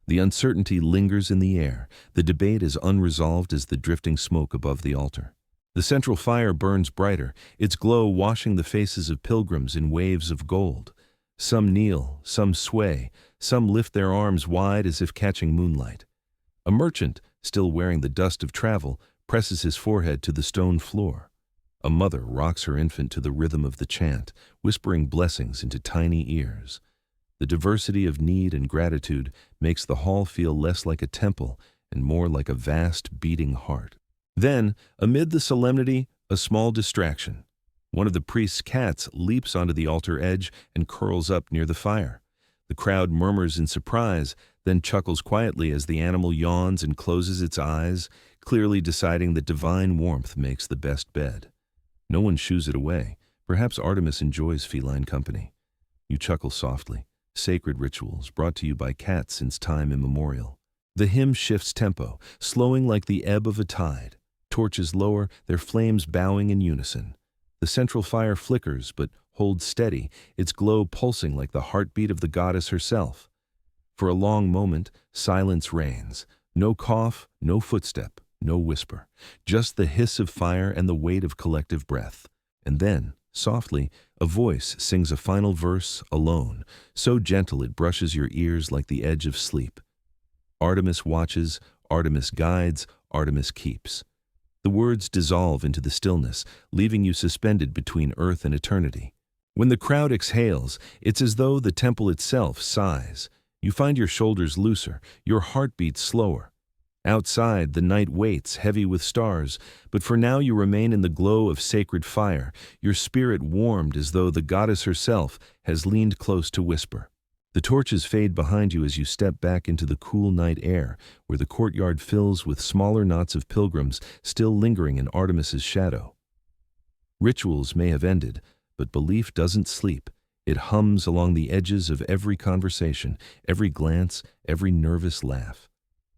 The uncertainty lingers in the air. The debate is unresolved as the drifting smoke above the altar. The central fire burns brighter, its glow washing the faces of pilgrims in waves of gold. Some kneel, some sway, some lift their arms wide as if catching moonlight. A merchant, still wearing the dust of travel, presses his forehead to the stone floor. A mother rocks her infant to the rhythm of the chant, whispering blessings into tiny ears. The diversity of need and gratitude makes the hall feel less like a temple and more like a vast beating heart. Then, amid the solemnity, a small distraction. One of the priest's cats leaps onto the altar edge and curls up near the fire. The crowd murmurs in surprise, then chuckles quietly as the animal yawns and closes its eyes, clearly deciding that divine warmth makes the best bed. No one shoos it away. Perhaps Artemis enjoys feline company. You chuckle softly. Sacred rituals brought to you by cats since time immemorial. The hymn shifts tempo, slowing like the ebb of a tide. Torches lower, their flames bowing in unison. The central fire flickers, but holds steady, its glow pulsing like the heartbeat of the goddess herself. For a long moment, silence reigns. No cough, no footstep, no whisper. Just the hiss of fire and the weight of collective breath. And then, softly, a voice sings a final verse alone, so gentle it brushes your ears like the edge of sleep. Artemis watches, Artemis guides, Artemis keeps. The words dissolve into the stillness, leaving you suspended between earth and eternity. When the crowd exhales, it's as though the temple itself sighs. You find your shoulders looser, your heartbeat slower. Outside, the night waits, heavy with stars, but for now you remain in the glow of sacred fire, your spirit warmed as though the goddess herself has leaned close to whisper. The torches fade behind you as you step back into the cool night air, where the courtyard fills with smaller knots of pilgrims still lingering in Artemis's shadow. Rituals may have ended, but belief doesn't sleep. It hums along the edges of every conversation, every glance, every nervous laugh.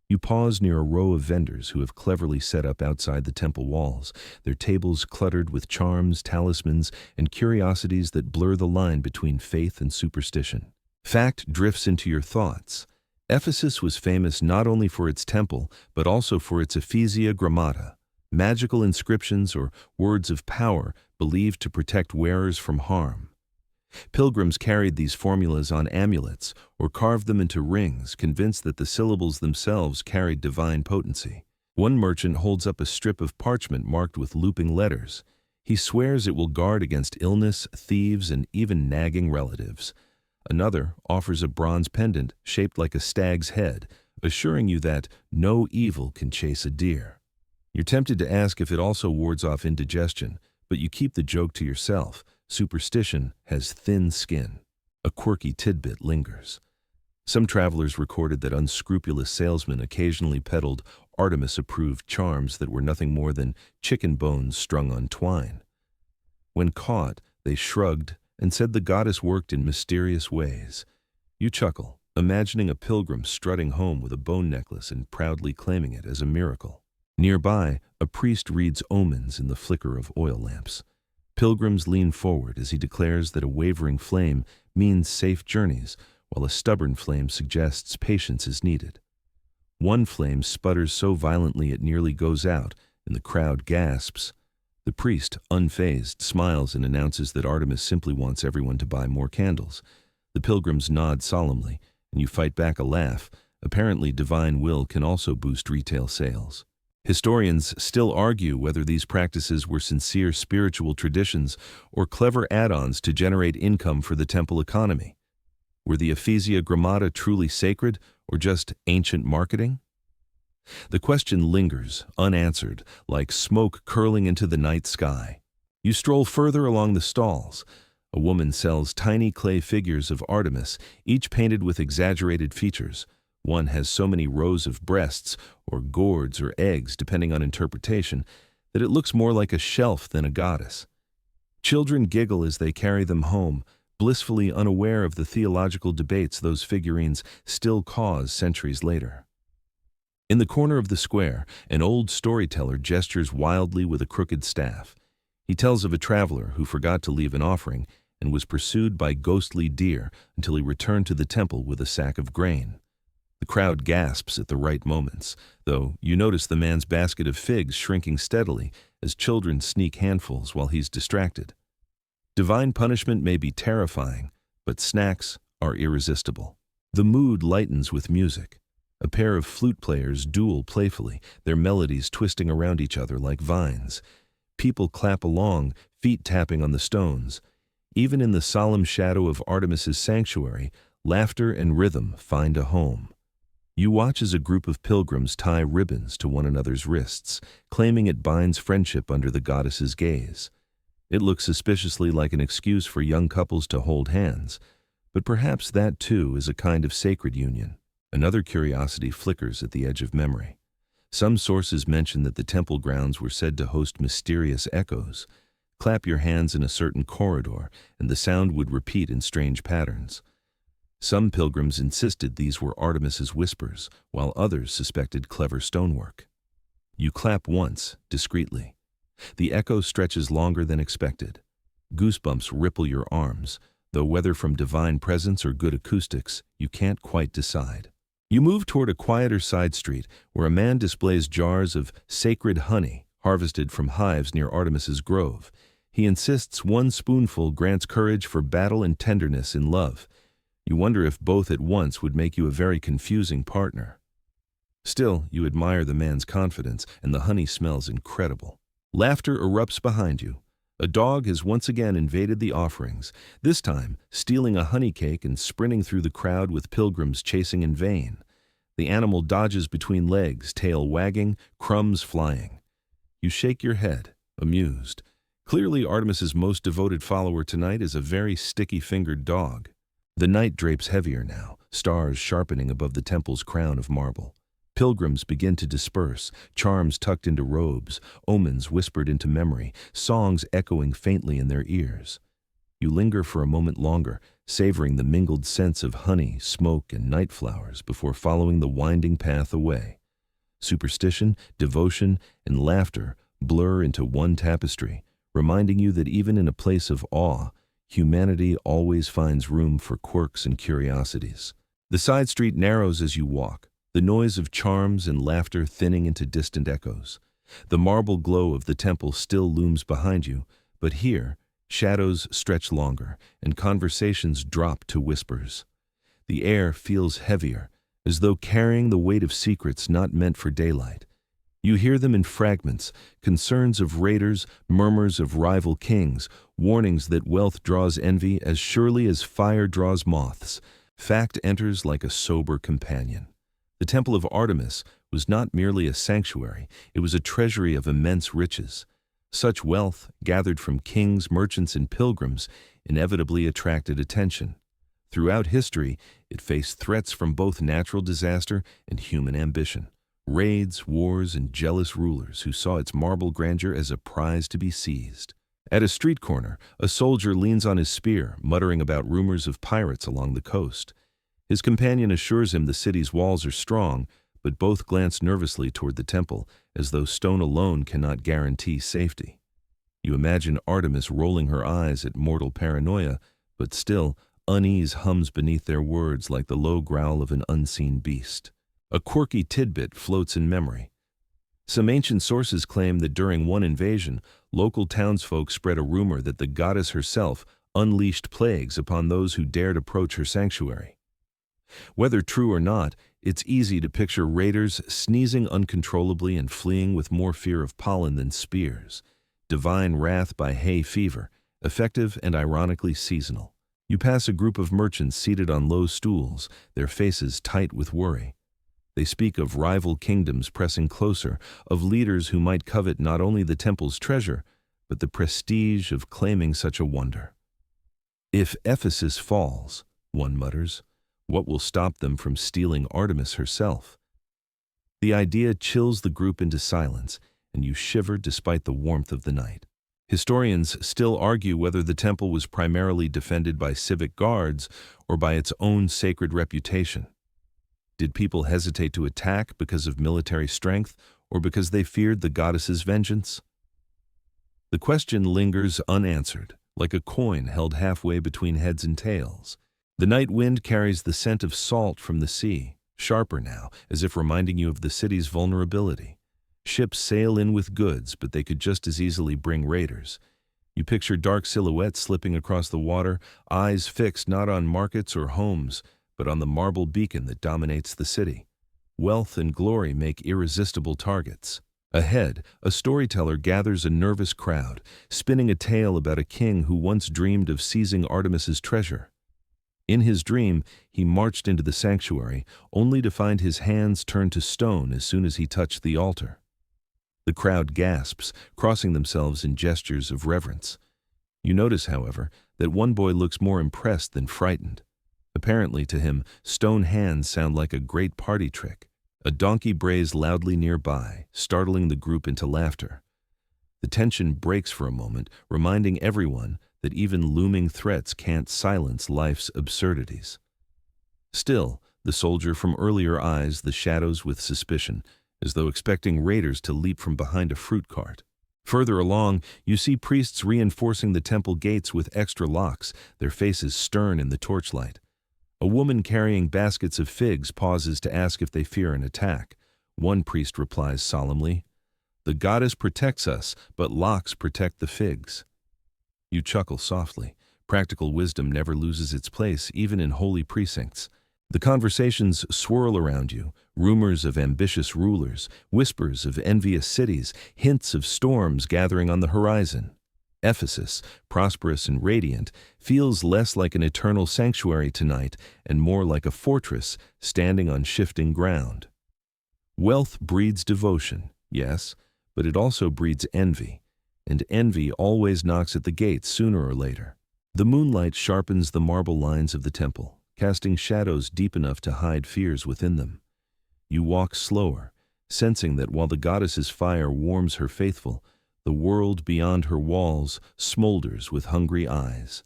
You pause near a row of vendors who have cleverly set up outside the temple walls, their tables cluttered with charms, talismans, and curiosities that blur the line between faith and superstition. Fact drifts into your thoughts. Ephesus was famous not only for its temple, but also for its Ephesia grammata, magical inscriptions or words of power believed to protect wearers from harm. Pilgrims carried these formulas on amulets or carved them into rings, convinced that the syllables themselves carried divine potency. One merchant holds up a strip of parchment marked with looping letters. He swears it will guard against illness, thieves, and even nagging relatives. Another offers a bronze pendant shaped like a stag's head, assuring you that no evil can chase a deer. You're tempted to ask if it also wards off indigestion, but you keep the joke to yourself. Superstition has thin skin. A quirky tidbit lingers. Some travelers recorded that unscrupulous salesmen occasionally peddled Artemis-approved charms that were nothing more than chicken bones strung on twine. When caught, they shrugged and said the goddess worked in mysterious ways. You chuckle, imagining a pilgrim strutting home with a bone necklace and proudly claiming it as a miracle. Nearby, a priest reads omens in the flicker of oil lamps. Pilgrims lean forward as he declares that a wavering flame means safe journeys, while a stubborn flame suggests patience is needed. One flame sputters so violently it nearly goes out, and the crowd gasps. The priest, unfazed, smiles and announces that Artemis simply wants everyone to buy more candles. The pilgrims nod solemnly, and you fight back a laugh. Apparently, divine will can also boost retail sales. Historians still argue whether these practices were sincere spiritual traditions or clever add-ons to generate income for the temple economy. Were the Ephesia grammata truly sacred, or just ancient marketing? The question lingers, unanswered, like smoke curling into the night sky. You stroll further along the stalls. A woman sells tiny clay figures of Artemis, each painted with exaggerated features. One has so many rows of breasts, or gourds, or eggs, depending on interpretation, that it looks more like a shelf than a goddess. Children giggle as they carry them home, blissfully unaware of the theological debates those figurines still cause centuries later. In the corner of the square, an old storyteller gestures wildly with a crooked staff. He tells of a traveler who forgot to leave an offering and was pursued by ghostly deer until he returned to the temple with a sack of grain. The crowd gasps at the right moments, though you notice the man's basket of figs shrinking steadily as children sneak handfuls while he's distracted. Divine punishment may be terrifying, but snacks are irresistible. The mood lightens with music. A pair of flute players duel playfully, their melodies twisting around each other like vines. People clap along, feet tapping on the stones. Even in the solemn shadow of Artemis's sanctuary, laughter and rhythm find a home. You watch as a group of pilgrims tie ribbons to one another's wrists, claiming it binds friendship under the goddess's gaze. It looks suspiciously like an excuse for young couples to hold hands, but perhaps that too is a kind of sacred union. Another curiosity flickers at the edge of memory. Some sources mention that the temple grounds were said to host mysterious echoes. Clap your hands in a certain corridor, and the sound would repeat in strange patterns. Some pilgrims insisted these were Artemis's whispers, while others suspected clever stonework. You clap once, discreetly. The echo stretches longer than expected. Goosebumps ripple your arms, though whether from divine presence or good acoustics, you can't quite decide. You move toward a quieter side street where a man displays jars of sacred honey harvested from hives near Artemis's grove. He insists one spoonful grants courage for battle and tenderness in love. You wonder if both at once would make you a very confusing partner. Still, you admire the man's confidence, and the honey smells incredible. Laughter erupts behind you. A dog has once again invaded the offerings, this time stealing a honey cake and sprinting through the crowd with pilgrims chasing in vain. The animal dodges between legs, tail wagging, crumbs flying. You shake your head, amused. Clearly Artemis's most devoted follower tonight is a very sticky-fingered dog. The night drapes heavier now, stars sharpening above the temple's crown of marble. Pilgrims begin to disperse, charms tucked into robes, omens whispered into memory, songs echoing faintly in their ears. You linger for a moment longer, savoring the mingled scents of honey, smoke, and night flowers before following the winding path away. Superstition, devotion, and laughter blur into one tapestry, reminding you that even in a place of awe, humanity always finds room for quirks and curiosities. The side street narrows as you walk, the noise of charms and laughter thinning into distant echoes. The marble glow of the temple still looms behind you, but here, shadows stretch longer, and conversations drop to whispers. The air feels heavier, as though carrying the weight of secrets not meant for daylight. You hear them in fragments, concerns of raiders, murmurs of rival kings, warnings that wealth draws envy as surely as fire draws moths. Fact enters like a sober companion. The Temple of Artemis was not merely a sanctuary, it was a treasury of immense riches. Such wealth, gathered from kings, merchants, and pilgrims, inevitably attracted attention. Throughout history, it faced threats from both natural disaster and human ambition. Raids, wars, and jealous rulers who saw its marble grandeur as a prize to be seized. At a street corner, a soldier leans on his spear, muttering about rumors of pirates along the coast. His companion assures him the city's walls are strong, but both glance nervously toward the temple, as though stone alone cannot guarantee safety. You imagine Artemis rolling her eyes at mortal paranoia, but still, unease hums beneath their words like the low growl of an unseen beast. A quirky tidbit floats in memory. Some ancient sources claim that during one invasion, local townsfolk spread a rumor that the goddess herself unleashed plagues upon those who dared approach her sanctuary. Whether true or not, it's easy to picture raiders sneezing uncontrollably and fleeing with more fear of pollen than spears. Divine wrath by hay fever, effective and ironically seasonal. You pass a group of merchants seated on low stools, their faces tight with worry. They speak of rival kingdoms pressing closer, of leaders who might covet not only the temple's treasure, but the prestige of claiming such a wonder. If Ephesus falls, one mutters, what will stop them from stealing Artemis herself? The idea chills the group into silence, and you shiver despite the warmth of the night. Historians still argue whether the temple was primarily defended by civic guards or by its own sacred reputation. Did people hesitate to attack because of military strength or because they feared the goddess's vengeance? The question lingers unanswered, like a coin held halfway between heads and tails. The night wind carries the scent of salt from the sea, sharper now, as if reminding you of the city's vulnerability. Ships sail in with goods, but they could just as easily bring raiders. You picture dark silhouettes slipping across the water, eyes fixed not on markets or homes, but on the marble beacon that dominates the city. Wealth and glory make irresistible targets. Ahead, a storyteller gathers a nervous crowd, spinning a tale about a king who once dreamed of seizing Artemis's treasure. In his dream, he marched into the sanctuary, only to find his hands turn to stone as soon as he touched the altar. The crowd gasps, crossing themselves in gestures of reverence. You notice, however, that one boy looks more impressed than frightened. Apparently to him, stone hands sound like a great party trick. A donkey brays loudly nearby, startling the group into laughter. The tension breaks for a moment, reminding everyone that even looming threats can't silence life's absurdities. Still, the soldier from earlier eyes the shadows with suspicion, as though expecting raiders to leap from behind a fruit cart. Further along, you see priests reinforcing the temple gates with extra locks, their faces stern in the torchlight. A woman carrying baskets of figs pauses to ask if they fear an attack. One priest replies solemnly, "The goddess protects us, but locks protect the figs." You chuckle softly. Practical wisdom never loses its place, even in holy precincts. The conversations swirl around you, rumors of ambitious rulers, whispers of envious cities, hints of storms gathering on the horizon. Ephesus, prosperous and radiant, feels less like an eternal sanctuary tonight and more like a fortress standing on shifting ground. Wealth breeds devotion, yes, but it also breeds envy, and envy always knocks at the gates sooner or later. The moonlight sharpens the marble lines of the temple, casting shadows deep enough to hide fears within them. You walk slower, sensing that while the goddess's fire warms her faithful, the world beyond her walls smolders with hungry eyes.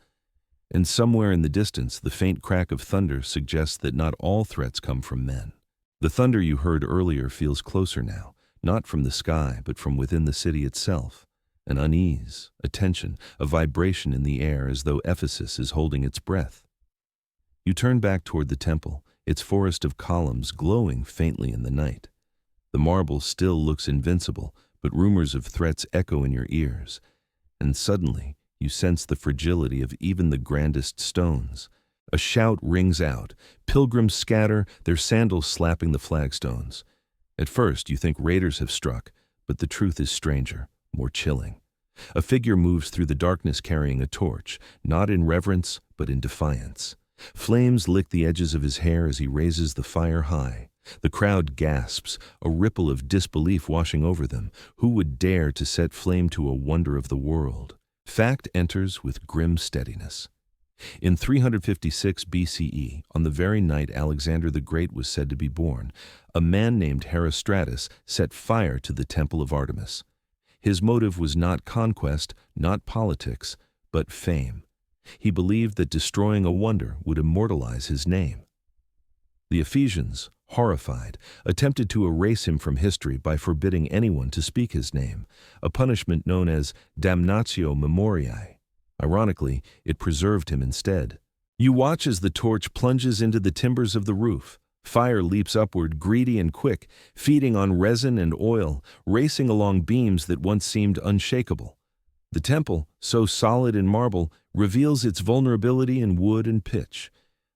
And somewhere in the distance, the faint crack of thunder suggests that not all threats come from men. The thunder you heard earlier feels closer now, not from the sky, but from within the city itself. An unease, a tension, a vibration in the air as though Ephesus is holding its breath. You turn back toward the temple, its forest of columns glowing faintly in the night. The marble still looks invincible, but rumors of threats echo in your ears. And suddenly, you sense the fragility of even the grandest stones. A shout rings out. Pilgrims scatter, their sandals slapping the flagstones. At first, you think raiders have struck, but the truth is stranger, more chilling. A figure moves through the darkness carrying a torch, not in reverence, but in defiance. Flames lick the edges of his hair as he raises the fire high. The crowd gasps, a ripple of disbelief washing over them. Who would dare to set flame to a wonder of the world? Fact enters with grim steadiness. In 356 BCE, on the very night Alexander the Great was said to be born, a man named Herostratus set fire to the Temple of Artemis. His motive was not conquest, not politics, but fame. He believed that destroying a wonder would immortalize his name. The Ephesians, horrified, attempted to erase him from history by forbidding anyone to speak his name, a punishment known as damnatio memoriae. Ironically, it preserved him instead. You watch as the torch plunges into the timbers of the roof. Fire leaps upward, greedy and quick, feeding on resin and oil, racing along beams that once seemed unshakable. The temple, so solid in marble, reveals its vulnerability in wood and pitch.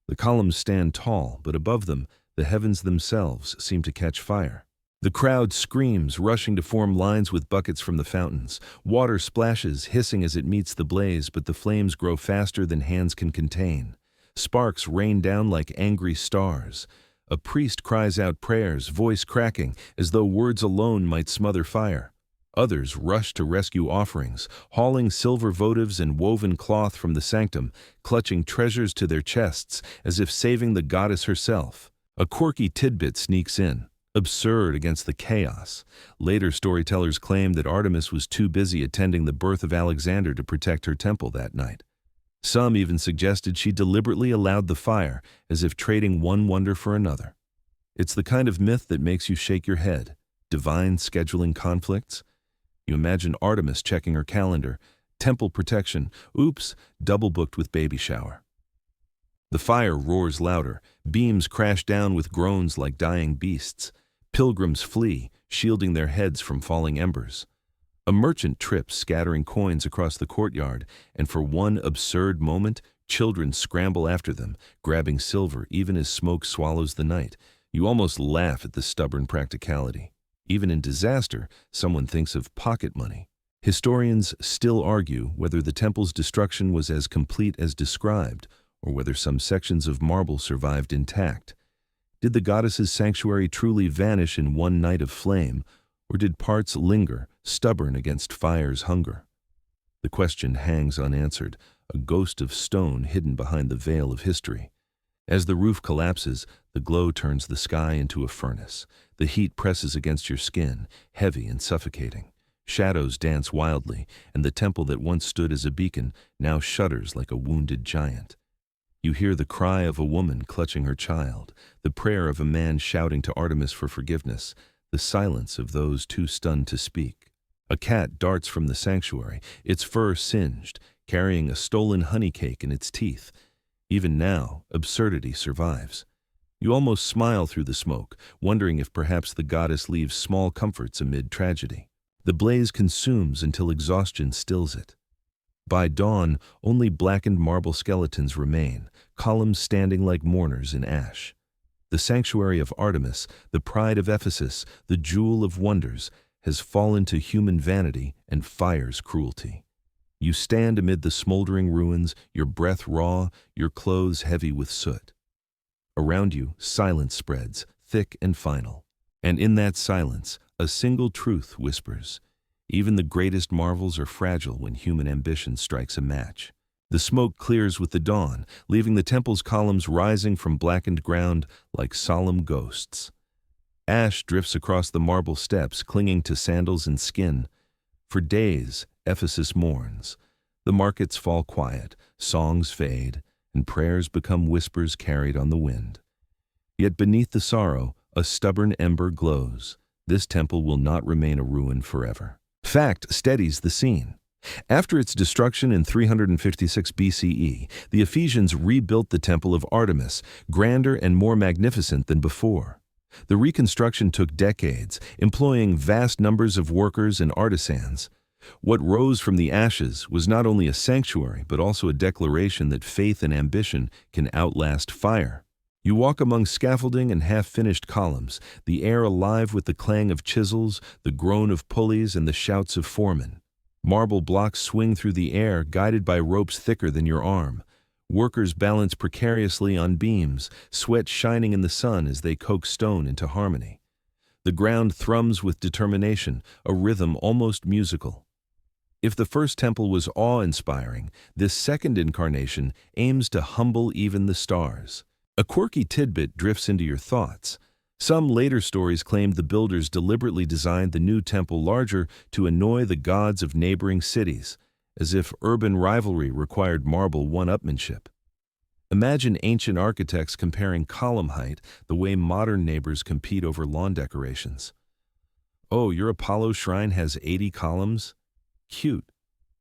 The columns stand tall, but above them, the heavens themselves seem to catch fire. The crowd screams, rushing to form lines with buckets from the fountains. Water splashes, hissing as it meets the blaze, but the flames grow faster than hands can contain. Sparks rain down like angry stars. A priest cries out prayers, voice cracking, as though words alone might smother fire. Others rush to rescue offerings, hauling silver votives and woven cloth from the sanctum, clutching treasures to their chests, as if saving the goddess herself. A quirky tidbit sneaks in, absurd against the chaos. Later storytellers claim that Artemis was too busy attending the birth of Alexander to protect her temple that night. Some even suggested she deliberately allowed the fire, as if trading one wonder for another. It's the kind of myth that makes you shake your head. Divine scheduling conflicts? You imagine Artemis checking her calendar, temple protection, oops, double booked with baby shower. The fire roars louder, beams crash down with groans like dying beasts. Pilgrims flee, shielding their heads from falling embers. A merchant trips, scattering coins across the courtyard, and for one absurd moment, children scramble after them, grabbing silver even as smoke swallows the night. You almost laugh at the stubborn practicality. Even in disaster, someone thinks of pocket money. Historians still argue whether the temple's destruction was as complete as described, or whether some sections of marble survived intact. Did the goddess's sanctuary truly vanish in one night of flame, or did parts linger, stubborn against fire's hunger? The question hangs unanswered, a ghost of stone hidden behind the veil of history. As the roof collapses, the glow turns the sky into a furnace. The heat presses against your skin, heavy and suffocating. Shadows dance wildly, and the temple that once stood as a beacon now shudders like a wounded giant. You hear the cry of a woman clutching her child, the prayer of a man shouting to Artemis for forgiveness, the silence of those too stunned to speak. A cat darts from the sanctuary, its fur singed, carrying a stolen honey cake in its teeth. Even now, absurdity survives. You almost smile through the smoke, wondering if perhaps the goddess leaves small comforts amid tragedy. The blaze consumes until exhaustion stills it. By dawn, only blackened marble skeletons remain, columns standing like mourners in ash. The sanctuary of Artemis, the pride of Ephesus, the jewel of wonders, has fallen to human vanity and fire's cruelty. You stand amid the smoldering ruins, your breath raw, your clothes heavy with soot. Around you, silence spreads, thick and final. And in that silence, a single truth whispers. Even the greatest marvels are fragile when human ambition strikes a match. The smoke clears with the dawn, leaving the temple's columns rising from blackened ground like solemn ghosts. Ash drifts across the marble steps, clinging to sandals and skin. For days, Ephesus mourns. The markets fall quiet, songs fade, and prayers become whispers carried on the wind. Yet beneath the sorrow, a stubborn ember glows. This temple will not remain a ruin forever. Fact steadies the scene. After its destruction in 356 BCE, the Ephesians rebuilt the Temple of Artemis, grander and more magnificent than before. The reconstruction took decades, employing vast numbers of workers and artisans. What rose from the ashes was not only a sanctuary, but also a declaration that faith and ambition can outlast fire. You walk among scaffolding and half-finished columns, the air alive with the clang of chisels, the groan of pulleys, and the shouts of foremen. Marble blocks swing through the air, guided by ropes thicker than your arm. Workers balance precariously on beams, sweat shining in the sun as they coax stone into harmony. The ground thrums with determination, a rhythm almost musical. If the first temple was awe-inspiring, this second incarnation aims to humble even the stars. A quirky tidbit drifts into your thoughts. Some later stories claimed the builders deliberately designed the new temple larger to annoy the gods of neighboring cities, as if urban rivalry required marble one-upmanship. Imagine ancient architects comparing column height the way modern neighbors compete over lawn decorations. Oh, your Apollo shrine has 80 columns? Cute.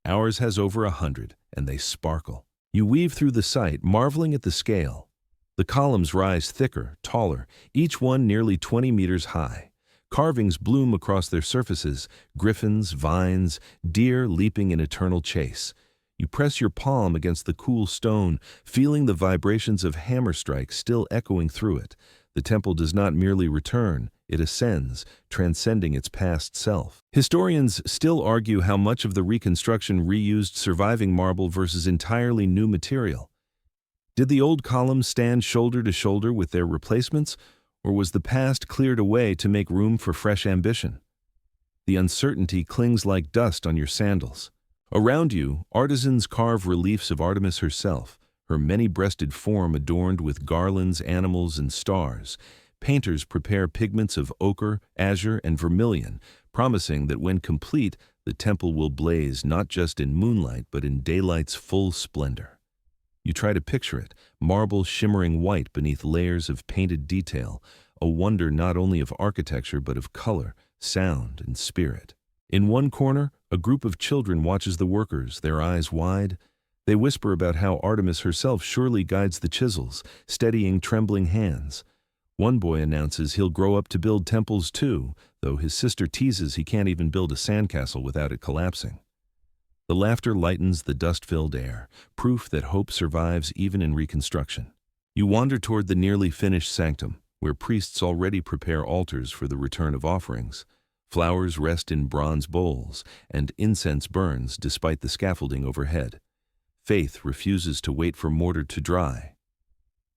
Ours has over 100, and they sparkle. You weave through the site, marveling at the scale. The columns rise thicker, taller, each one nearly 20 meters high. Carvings bloom across their surfaces, griffins, vines, deer leaping in eternal chase. You press your palm against the cool stone, feeling the vibrations of hammer strikes still echoing through it. The temple does not merely return, it ascends, transcending its past self. Historians still argue how much of the reconstruction reused surviving marble versus entirely new material. Did the old columns stand shoulder to shoulder with their replacements, or was the past cleared away to make room for fresh ambition? The uncertainty clings like dust on your sandals. Around you, artisans carve reliefs of Artemis herself, her many-breasted form adorned with garlands, animals, and stars. Painters prepare pigments of ochre, azure, and vermilion, promising that when complete, the temple will blaze not just in moonlight but in daylight's full splendor. You try to picture it, marble shimmering white beneath layers of painted detail, a wonder not only of architecture but of color, sound, and spirit. In one corner, a group of children watches the workers, their eyes wide. They whisper about how Artemis herself surely guides the chisels, steadying trembling hands. One boy announces he'll grow up to build temples too, though his sister teases he can't even build a sandcastle without it collapsing. The laughter lightens the dust-filled air, proof that hope survives even in reconstruction. You wander toward the nearly finished sanctum, where priests already prepare altars for the return of offerings. Flowers rest in bronze bowls, and incense burns despite the scaffolding overhead. Faith refuses to wait for mortar to dry.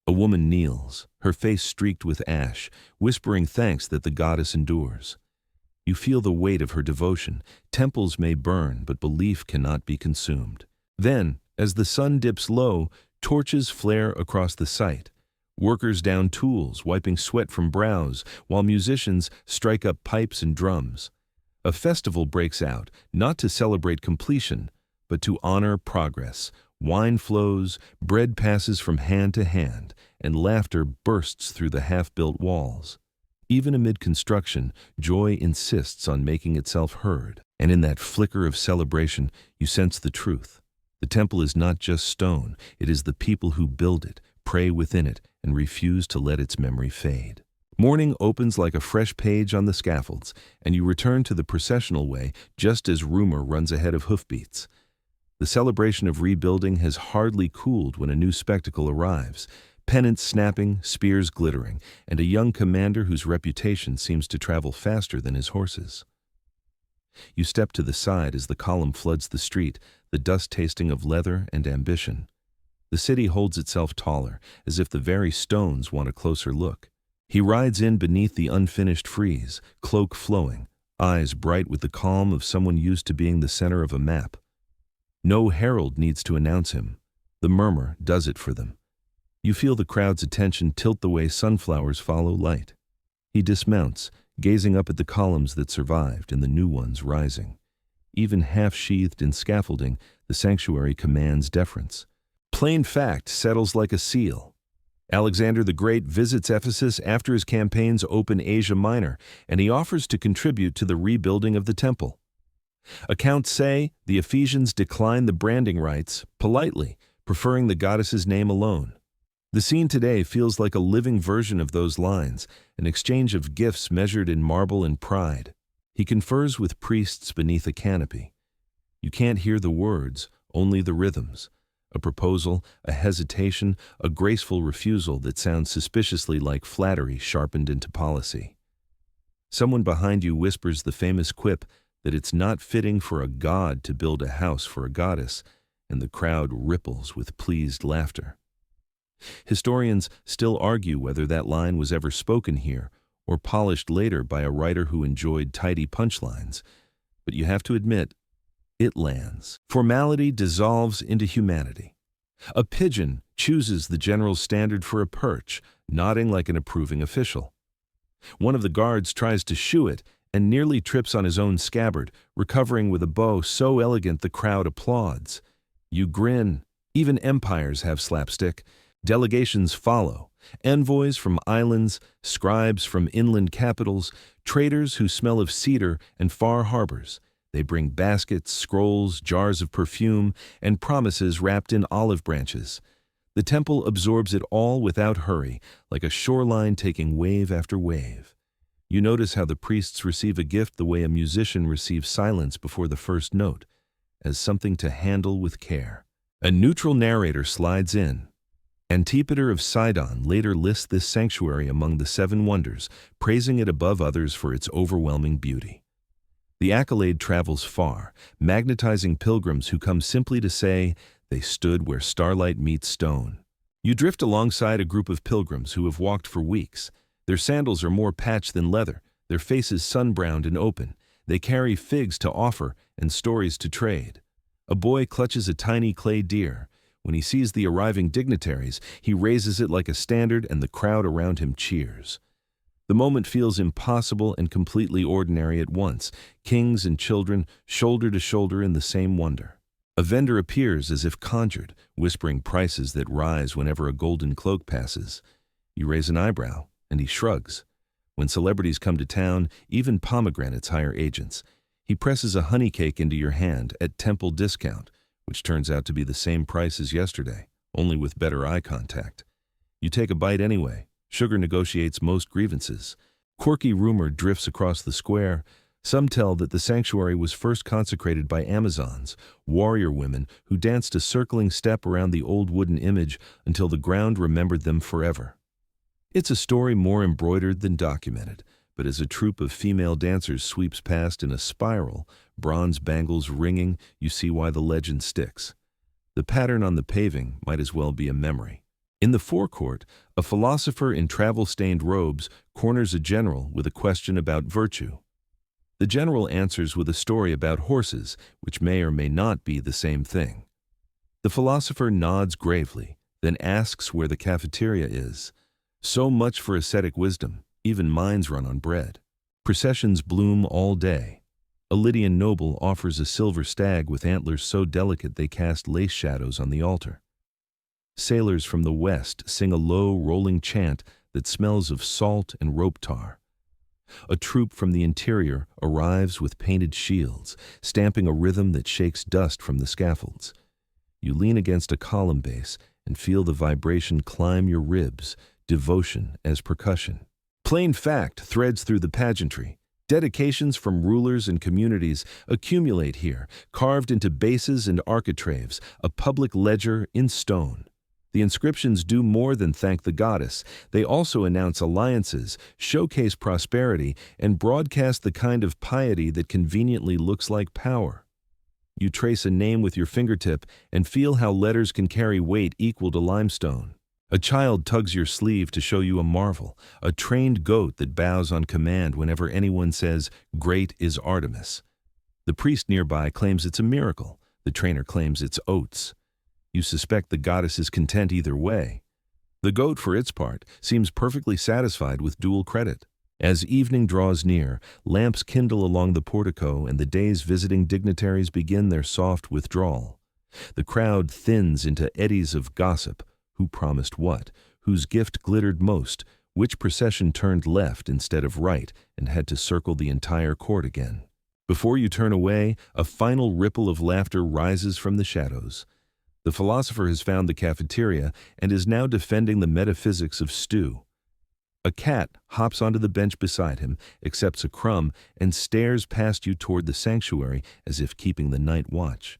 A woman kneels, her face streaked with ash, whispering thanks that the goddess endures. You feel the weight of her devotion. Temples may burn, but belief cannot be consumed. Then, as the sun dips low, torches flare across the site. Workers down tools, wiping sweat from brows, while musicians strike up pipes and drums. A festival breaks out, not to celebrate completion, but to honor progress. Wine flows, bread passes from hand to hand, and laughter bursts through the half-built walls. Even amid construction, joy insists on making itself heard. And in that flicker of celebration, you sense the truth. The temple is not just stone, it is the people who build it, pray within it, and refuse to let its memory fade. Morning opens like a fresh page on the scaffolds, and you return to the processional way just as rumor runs ahead of hoofbeats. The celebration of rebuilding has hardly cooled when a new spectacle arrives. Pennants snapping, spears glittering, and a young commander whose reputation seems to travel faster than his horses. You step to the side as the column floods the street, the dust tasting of leather and ambition. The city holds itself taller, as if the very stones want a closer look. He rides in beneath the unfinished frieze, cloak flowing, eyes bright with the calm of someone used to being the center of a map. No herald needs to announce him. The murmur does it for them. You feel the crowd's attention tilt the way sunflowers follow light. He dismounts, gazing up at the columns that survived and the new ones rising. Even half-sheathed in scaffolding, the sanctuary commands deference. Plain fact settles like a seal. Alexander the Great visits Ephesus after his campaigns open Asia Minor, and he offers to contribute to the rebuilding of the temple. Accounts say the Ephesians declined the branding rights politely, preferring the goddess's name alone. The scene today feels like a living version of those lines, an exchange of gifts measured in marble and pride. He confers with priests beneath a canopy. You can't hear the words, only the rhythms. A proposal, a hesitation, a graceful refusal that sounds suspiciously like flattery sharpened into policy. Someone behind you whispers the famous quip that it's not fitting for a god to build a house for a goddess, and the crowd ripples with pleased laughter. Historians still argue whether that line was ever spoken here or polished later by a writer who enjoyed tidy punchlines, but you have to admit, it lands. Formality dissolves into humanity. A pigeon chooses the general standard for a perch, nodding like an approving official. One of the guards tries to shoo it and nearly trips on his own scabbard, recovering with a bow so elegant the crowd applauds. You grin. Even empires have slapstick. Delegations follow. Envoys from islands, scribes from inland capitals, traders who smell of cedar and far harbors. They bring baskets, scrolls, jars of perfume, and promises wrapped in olive branches. The temple absorbs it all without hurry, like a shoreline taking wave after wave. You notice how the priests receive a gift the way a musician receives silence before the first note, as something to handle with care. A neutral narrator slides in. Antipater of Sidon later lists this sanctuary among the 7 wonders, praising it above others for its overwhelming beauty. The accolade travels far, magnetizing pilgrims who come simply to say they stood where starlight meets stone. You drift alongside a group of pilgrims who have walked for weeks. Their sandals are more patched than leather, their faces sun-browned and open. They carry figs to offer and stories to trade. A boy clutches a tiny clay deer. When he sees the arriving dignitaries, he raises it like a standard and the crowd around him cheers. The moment feels impossible and completely ordinary at once, kings and children shoulder to shoulder in the same wonder. A vendor appears as if conjured, whispering prices that rise whenever a golden cloak passes. You raise an eyebrow, and he shrugs. When celebrities come to town, even pomegranates hire agents. He presses a honey cake into your hand at temple discount, which turns out to be the same price as yesterday, only with better eye contact. You take a bite anyway. Sugar negotiates most grievances. Quirky rumor drifts across the square. Some tell that the sanctuary was first consecrated by Amazons, warrior women who danced a circling step around the old wooden image until the ground remembered them forever. It's a story more embroidered than documented, but as a troupe of female dancers sweeps past in a spiral, bronze bangles ringing, you see why the legend sticks. The pattern on the paving might as well be a memory. In the forecourt, a philosopher in travel-stained robes corners a general with a question about virtue. The general answers with a story about horses, which may or may not be the same thing. The philosopher nods gravely, then asks where the cafeteria is. So much for ascetic wisdom, even minds run on bread. Processions bloom all day. A Lydian noble offers a silver stag with antlers so delicate they cast lace shadows on the altar. Sailors from the west sing a low, rolling chant that smells of salt and rope tar. A troop from the interior arrives with painted shields, stamping a rhythm that shakes dust from the scaffolds. You lean against a column base and feel the vibration climb your ribs, devotion as percussion. Plain fact threads through the pageantry. Dedications from rulers and communities accumulate here, carved into bases and architraves, a public ledger in stone. The inscriptions do more than thank the goddess. They also announce alliances, showcase prosperity, and broadcast the kind of piety that conveniently looks like power. You trace a name with your fingertip and feel how letters can carry weight equal to limestone. A child tugs your sleeve to show you a marvel, a trained goat that bows on command whenever anyone says, "Great is Artemis." The priest nearby claims it's a miracle. The trainer claims it's oats. You suspect the goddess is content either way. The goat, for its part, seems perfectly satisfied with dual credit. As evening draws near, lamps kindle along the portico and the day's visiting dignitaries begin their soft withdrawal. The crowd thins into eddies of gossip. Who promised what? Whose gift glittered most? Which procession turned left instead of right and had to circle the entire court again? Before you turn away, a final ripple of laughter rises from the shadows. The philosopher has found the cafeteria and is now defending the metaphysics of stew. A cat hops onto the bench beside him, accepts a crumb, and stares past you toward the sanctuary as if keeping the night watch.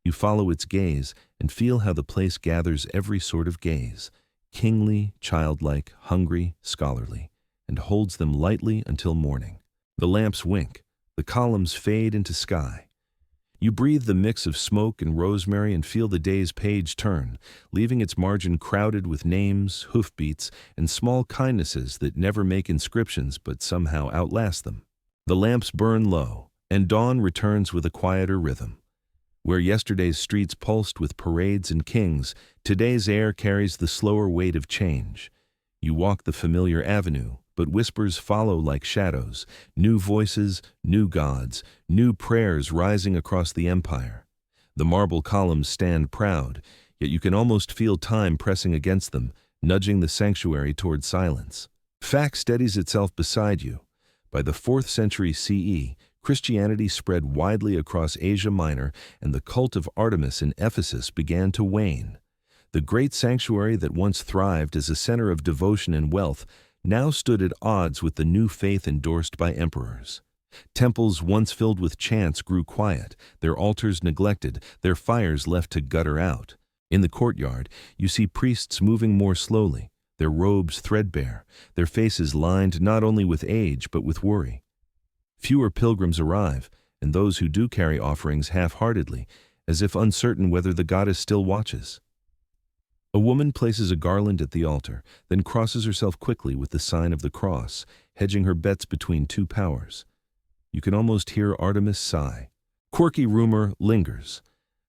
You follow its gaze and feel how the place gathers every sort of gaze, kingly, childlike, hungry, scholarly, and holds them lightly until morning. The lamps wink, the columns fade into sky. You breathe the mix of smoke and rosemary and feel the day's page turn, leaving its margin crowded with names, hoofbeats, and small kindnesses that never make inscriptions but somehow outlast them. The lamps burn low, and dawn returns with a quieter rhythm. Where yesterday's streets pulsed with parades and kings, today's air carries the slower weight of change. You walk the familiar avenue, but whispers follow like shadows, new voices, new gods, new prayers rising across the empire. The marble columns stand proud, yet you can almost feel time pressing against them, nudging the sanctuary toward silence. Fact steadies itself beside you. By the 4th century CE, Christianity spread widely across Asia Minor, and the cult of Artemis in Ephesus began to wane. The great sanctuary that once thrived as a center of devotion and wealth now stood at odds with the new faith endorsed by emperors. Temples once filled with chants grew quiet, their altars neglected, their fires left to gutter out. In the courtyard, you see priests moving more slowly, their robes threadbare, their faces lined not only with age but with worry. Fewer pilgrims arrive, and those who do carry offerings half-heartedly, as if uncertain whether the goddess still watches. A woman places a garland at the altar, then crosses herself quickly with the sign of the cross, hedging her bets between two powers. You can almost hear Artemis sigh. Quirky rumor lingers.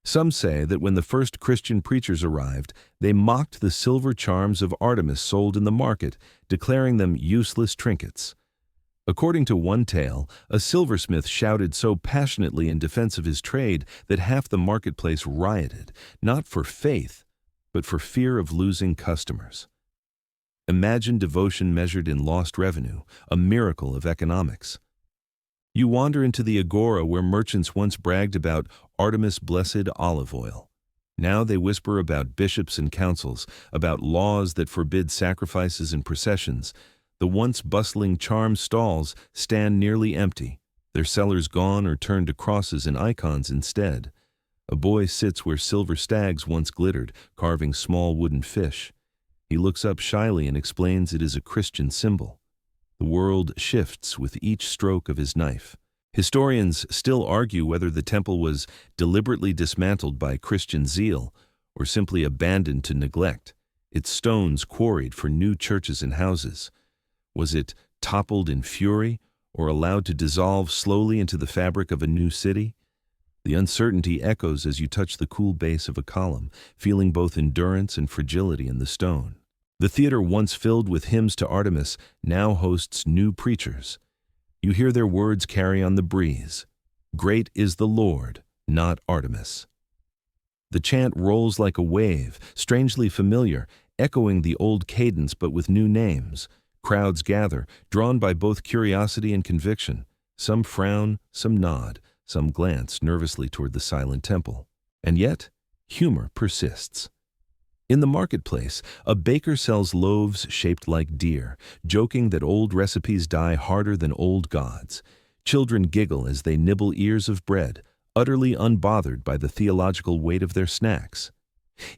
Some say that when the first Christian preachers arrived, they mocked the silver charms of Artemis sold in the market, declaring them useless trinkets. According to one tale, a silversmith shouted so passionately in defense of his trade that half the marketplace rioted, not for faith, but for fear of losing customers. Imagine devotion measured in lost revenue, a miracle of economics. You wander into the agora where merchants once bragged about Artemis' blessed olive oil. Now they whisper about bishops and councils, about laws that forbid sacrifices and processions. The once bustling charm stalls stand nearly empty, their sellers gone or turned to crosses and icons instead. A boy sits where silver stags once glittered, carving small wooden fish. He looks up shyly and explains it is a Christian symbol. The world shifts with each stroke of his knife. Historians still argue whether the temple was deliberately dismantled by Christian zeal or simply abandoned to neglect, its stones quarried for new churches and houses. Was it toppled in fury or allowed to dissolve slowly into the fabric of a new city? The uncertainty echoes as you touch the cool base of a column, feeling both endurance and fragility in the stone. The theater once filled with hymns to Artemis now hosts new preachers. You hear their words carry on the breeze. Great is the Lord, not Artemis. The chant rolls like a wave, strangely familiar, echoing the old cadence but with new names. Crowds gather, drawn by both curiosity and conviction. Some frown, some nod, some glance nervously toward the silent temple. And yet, humor persists. In the marketplace, a baker sells loaves shaped like deer, joking that old recipes die harder than old gods. Children giggle as they nibble ears of bread, utterly unbothered by the theological weight of their snacks.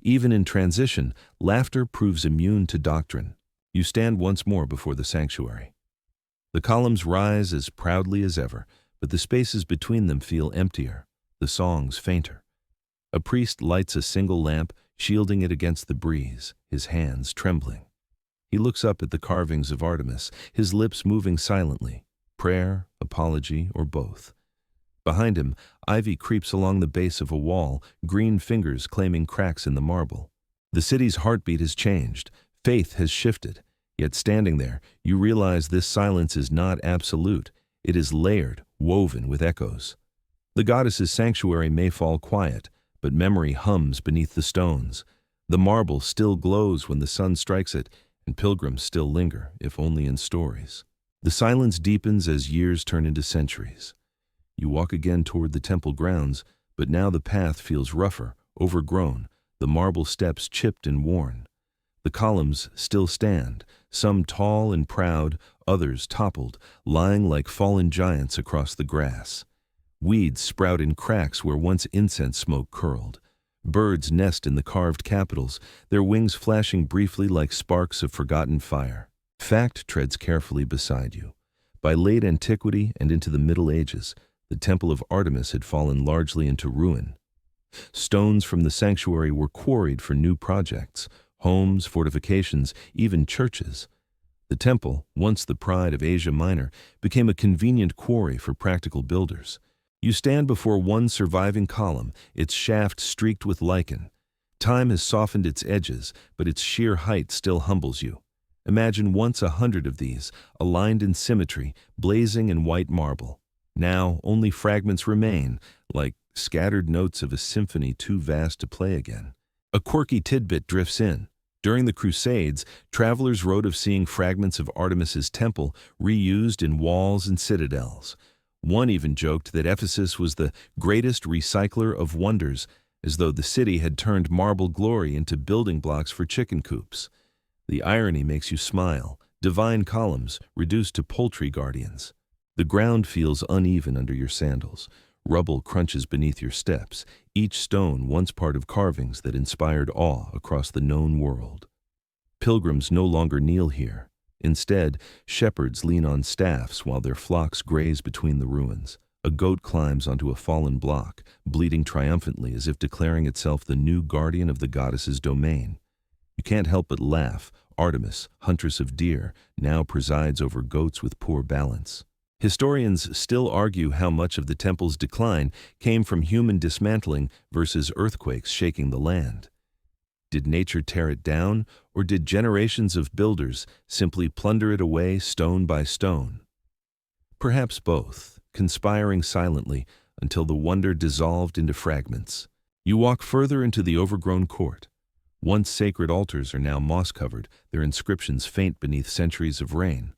Even in transition, laughter proves immune to doctrine. You stand once more before the sanctuary. The columns rise as proudly as ever, but the spaces between them feel emptier, the songs fainter. A priest lights a single lamp, shielding it against the breeze, his hands trembling. He looks up at the carvings of Artemis, his lips moving silently, prayer, apology, or both. Behind him, ivy creeps along the base of a wall, green fingers claiming cracks in the marble. The city's heartbeat has changed, faith has shifted, yet standing there, you realize this silence is not absolute. It is layered, woven with echoes. The goddess's sanctuary may fall quiet, but memory hums beneath the stones. The marble still glows when the sun strikes it, and pilgrims still linger, if only in stories. The silence deepens as years turn into centuries. You walk again toward the temple grounds, but now the path feels rougher, overgrown, the marble steps chipped and worn. The columns still stand, some tall and proud, others toppled, lying like fallen giants across the grass. Weeds sprout in cracks where once incense smoke curled. Birds nest in the carved capitals, their wings flashing briefly like sparks of forgotten fire. Fact treads carefully beside you. By late antiquity and into the Middle Ages, the Temple of Artemis had fallen largely into ruin. Stones from the sanctuary were quarried for new projects, homes, fortifications, even churches. The temple, once the pride of Asia Minor, became a convenient quarry for practical builders. You stand before one surviving column, its shaft streaked with lichen. Time has softened its edges, but its sheer height still humbles you. Imagine once 100 of these, aligned in symmetry, blazing in white marble. Now only fragments remain, like scattered notes of a symphony too vast to play again. A quirky tidbit drifts in. During the Crusades, travelers wrote of seeing fragments of Artemis's temple reused in walls and citadels. One even joked that Ephesus was the greatest recycler of wonders, as though the city had turned marble glory into building blocks for chicken coops. The irony makes you smile, divine columns reduced to poultry guardians. The ground feels uneven under your sandals. Rubble crunches beneath your steps, each stone once part of carvings that inspired awe across the known world. Pilgrims no longer kneel here. Instead, shepherds lean on staffs while their flocks graze between the ruins. A goat climbs onto a fallen block, bleating triumphantly as if declaring itself the new guardian of the goddess's domain. You can't help but laugh. Artemis, huntress of deer, now presides over goats with poor balance. Historians still argue how much of the temple's decline came from human dismantling versus earthquakes shaking the land. Did nature tear it down, or did generations of builders simply plunder it away stone by stone? Perhaps both, conspiring silently until the wonder dissolved into fragments. You walk further into the overgrown court. Once sacred altars are now moss-covered, their inscriptions faint beneath centuries of rain.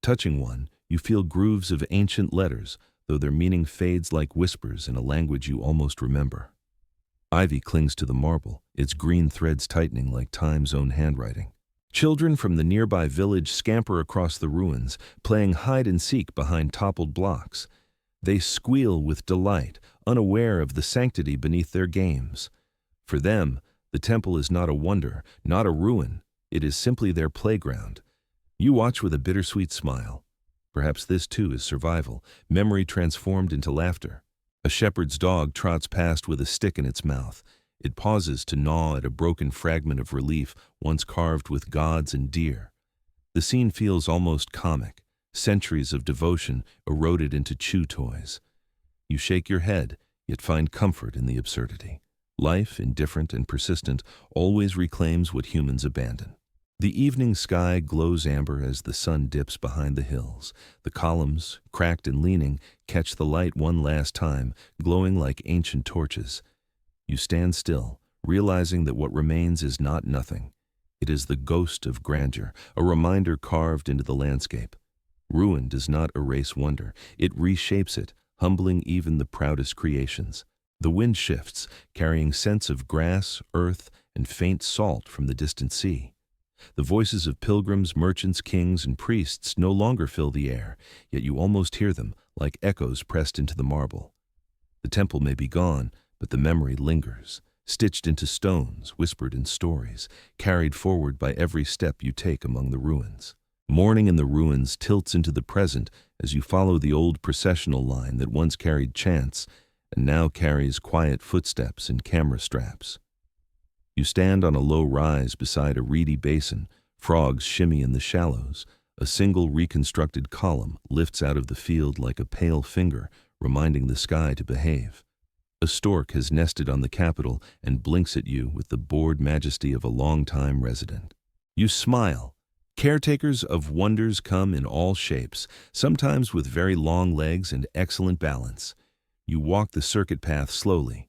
Touching one, you feel grooves of ancient letters, though their meaning fades like whispers in a language you almost remember. Ivy clings to the marble, its green threads tightening like time's own handwriting. Children from the nearby village scamper across the ruins, playing hide-and-seek behind toppled blocks. They squeal with delight, unaware of the sanctity beneath their games. For them, the temple is not a wonder, not a ruin. It is simply their playground. You watch with a bittersweet smile. Perhaps this too is survival, memory transformed into laughter. A shepherd's dog trots past with a stick in its mouth. It pauses to gnaw at a broken fragment of relief once carved with gods and deer. The scene feels almost comic, centuries of devotion eroded into chew toys. You shake your head, yet find comfort in the absurdity. Life, indifferent and persistent, always reclaims what humans abandon. The evening sky glows amber as the sun dips behind the hills. The columns, cracked and leaning, catch the light one last time, glowing like ancient torches. You stand still, realizing that what remains is not nothing. It is the ghost of grandeur, a reminder carved into the landscape. Ruin does not erase wonder. It reshapes it, humbling even the proudest creations. The wind shifts, carrying scents of grass, earth, and faint salt from the distant sea. The voices of pilgrims, merchants, kings, and priests no longer fill the air, yet you almost hear them, like echoes pressed into the marble. The temple may be gone, but the memory lingers, stitched into stones, whispered in stories, carried forward by every step you take among the ruins. Mourning in the ruins tilts into the present as you follow the old processional line that once carried chants and now carries quiet footsteps and camera straps. You stand on a low rise beside a reedy basin, frogs shimmy in the shallows. A single reconstructed column lifts out of the field like a pale finger, reminding the sky to behave. A stork has nested on the capitol and blinks at you with the bored majesty of a long-time resident. You smile. Caretakers of wonders come in all shapes, sometimes with very long legs and excellent balance. You walk the circuit path slowly.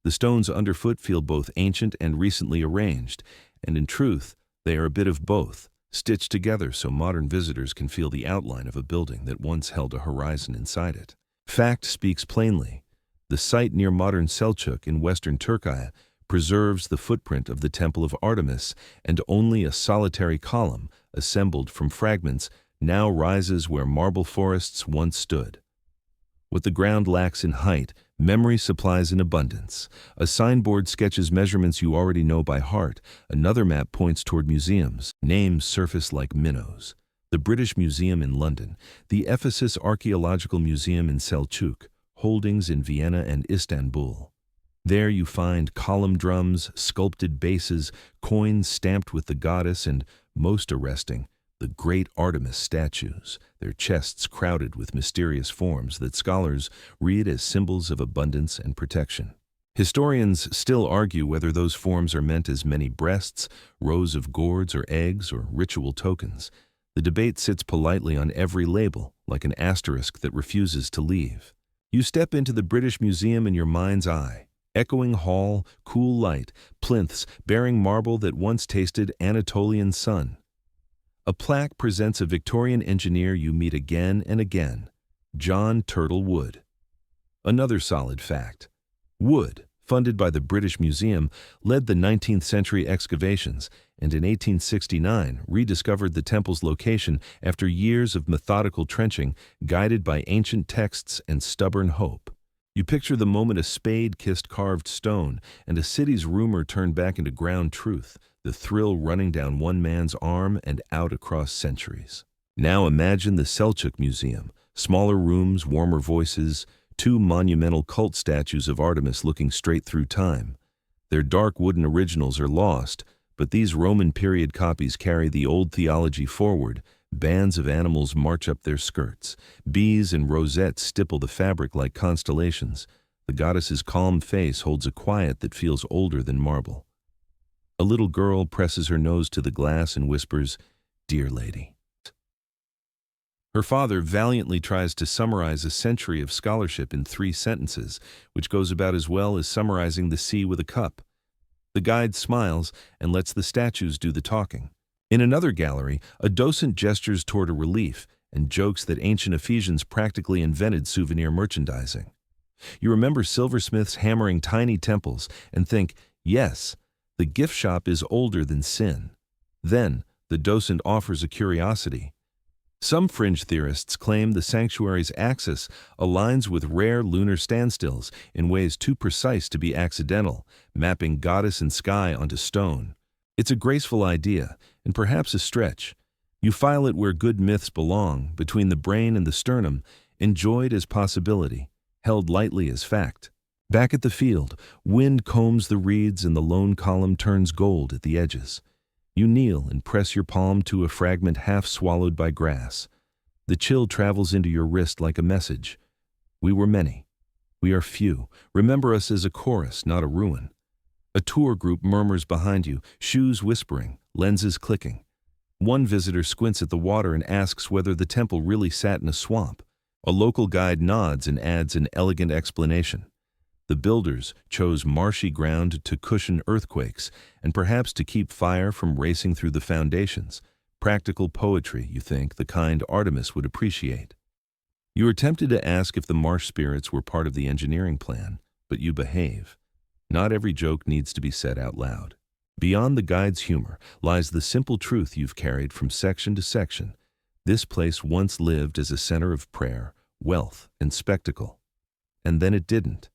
The stones underfoot feel both ancient and recently arranged, and in truth, they are a bit of both, stitched together so modern visitors can feel the outline of a building that once held a horizon inside it. Fact speaks plainly. The site near modern Selçuk in western Turkey preserves the footprint of the Temple of Artemis, and only a solitary column, assembled from fragments, now rises where marble forests once stood. What the ground lacks in height, memory supplies in abundance. A signboard sketches measurements you already know by heart. Another map points toward museums. Names surface like minnows. The British Museum in London, the Ephesus Archaeological Museum in Selçuk, holdings in Vienna and Istanbul. There you find column drums, sculpted bases, coins stamped with the goddess, and, most arresting, the great Artemis statues, their chests crowded with mysterious forms that scholars read as symbols of abundance and protection. Historians still argue whether those forms are meant as many breasts, rows of gourds or eggs, or ritual tokens. The debate sits politely on every label, like an asterisk that refuses to leave. You step into the British Museum in your mind's eye. Echoing hall, cool light, plinths bearing marble that once tasted Anatolian sun. A plaque presents a Victorian engineer you meet again and again, John Turtle Wood. Another solid fact. Wood, funded by the British Museum, led the 19th century excavations, and in 1869 rediscovered the temple's location after years of methodical trenching, guided by ancient texts and stubborn hope. You picture the moment a spade kissed carved stone, and a city's rumor turned back into ground truth, the thrill running down one man's arm and out across centuries. Now imagine the Selçuk Museum, smaller rooms, warmer voices, two monumental cult statues of Artemis looking straight through time. Their dark wooden originals are lost, but these Roman period copies carry the old theology forward. Bands of animals march up their skirts. Bees and rosettes stipple the fabric like constellations. The goddess's calm face holds a quiet that feels older than marble. A little girl presses her nose to the glass and whispers, "Dear lady." Her father valiantly tries to summarize a century of scholarship in 3 sentences, which goes about as well as summarizing the sea with a cup. The guide smiles and lets the statues do the talking. In another gallery, a docent gestures toward a relief and jokes that ancient Ephesians practically invented souvenir merchandising. You remember silversmiths hammering tiny temples and think, yes, the gift shop is older than sin. Then, the docent offers a curiosity. Some fringe theorists claim the sanctuary's axis aligns with rare lunar standstills in ways too precise to be accidental, mapping goddess and sky onto stone. It's a graceful idea, and perhaps a stretch. You file it where good myths belong, between the brain and the sternum, enjoyed as possibility, held lightly as fact. Back at the field, wind combs the reeds and the lone column turns gold at the edges. You kneel and press your palm to a fragment half swallowed by grass. The chill travels into your wrist like a message. We were many. We are few. Remember us as a chorus, not a ruin. A tour group murmurs behind you, shoes whispering, lenses clicking. One visitor squints at the water and asks whether the temple really sat in a swamp. A local guide nods and adds an elegant explanation. The builders chose marshy ground to cushion earthquakes and perhaps to keep fire from racing through the foundations. Practical poetry, you think, the kind Artemis would appreciate. You are tempted to ask if the marsh spirits were part of the engineering plan, but you behave. Not every joke needs to be said out loud. Beyond the guide's humor lies the simple truth you've carried from section to section. This place once lived as a center of prayer, wealth, and spectacle. And then it didn't.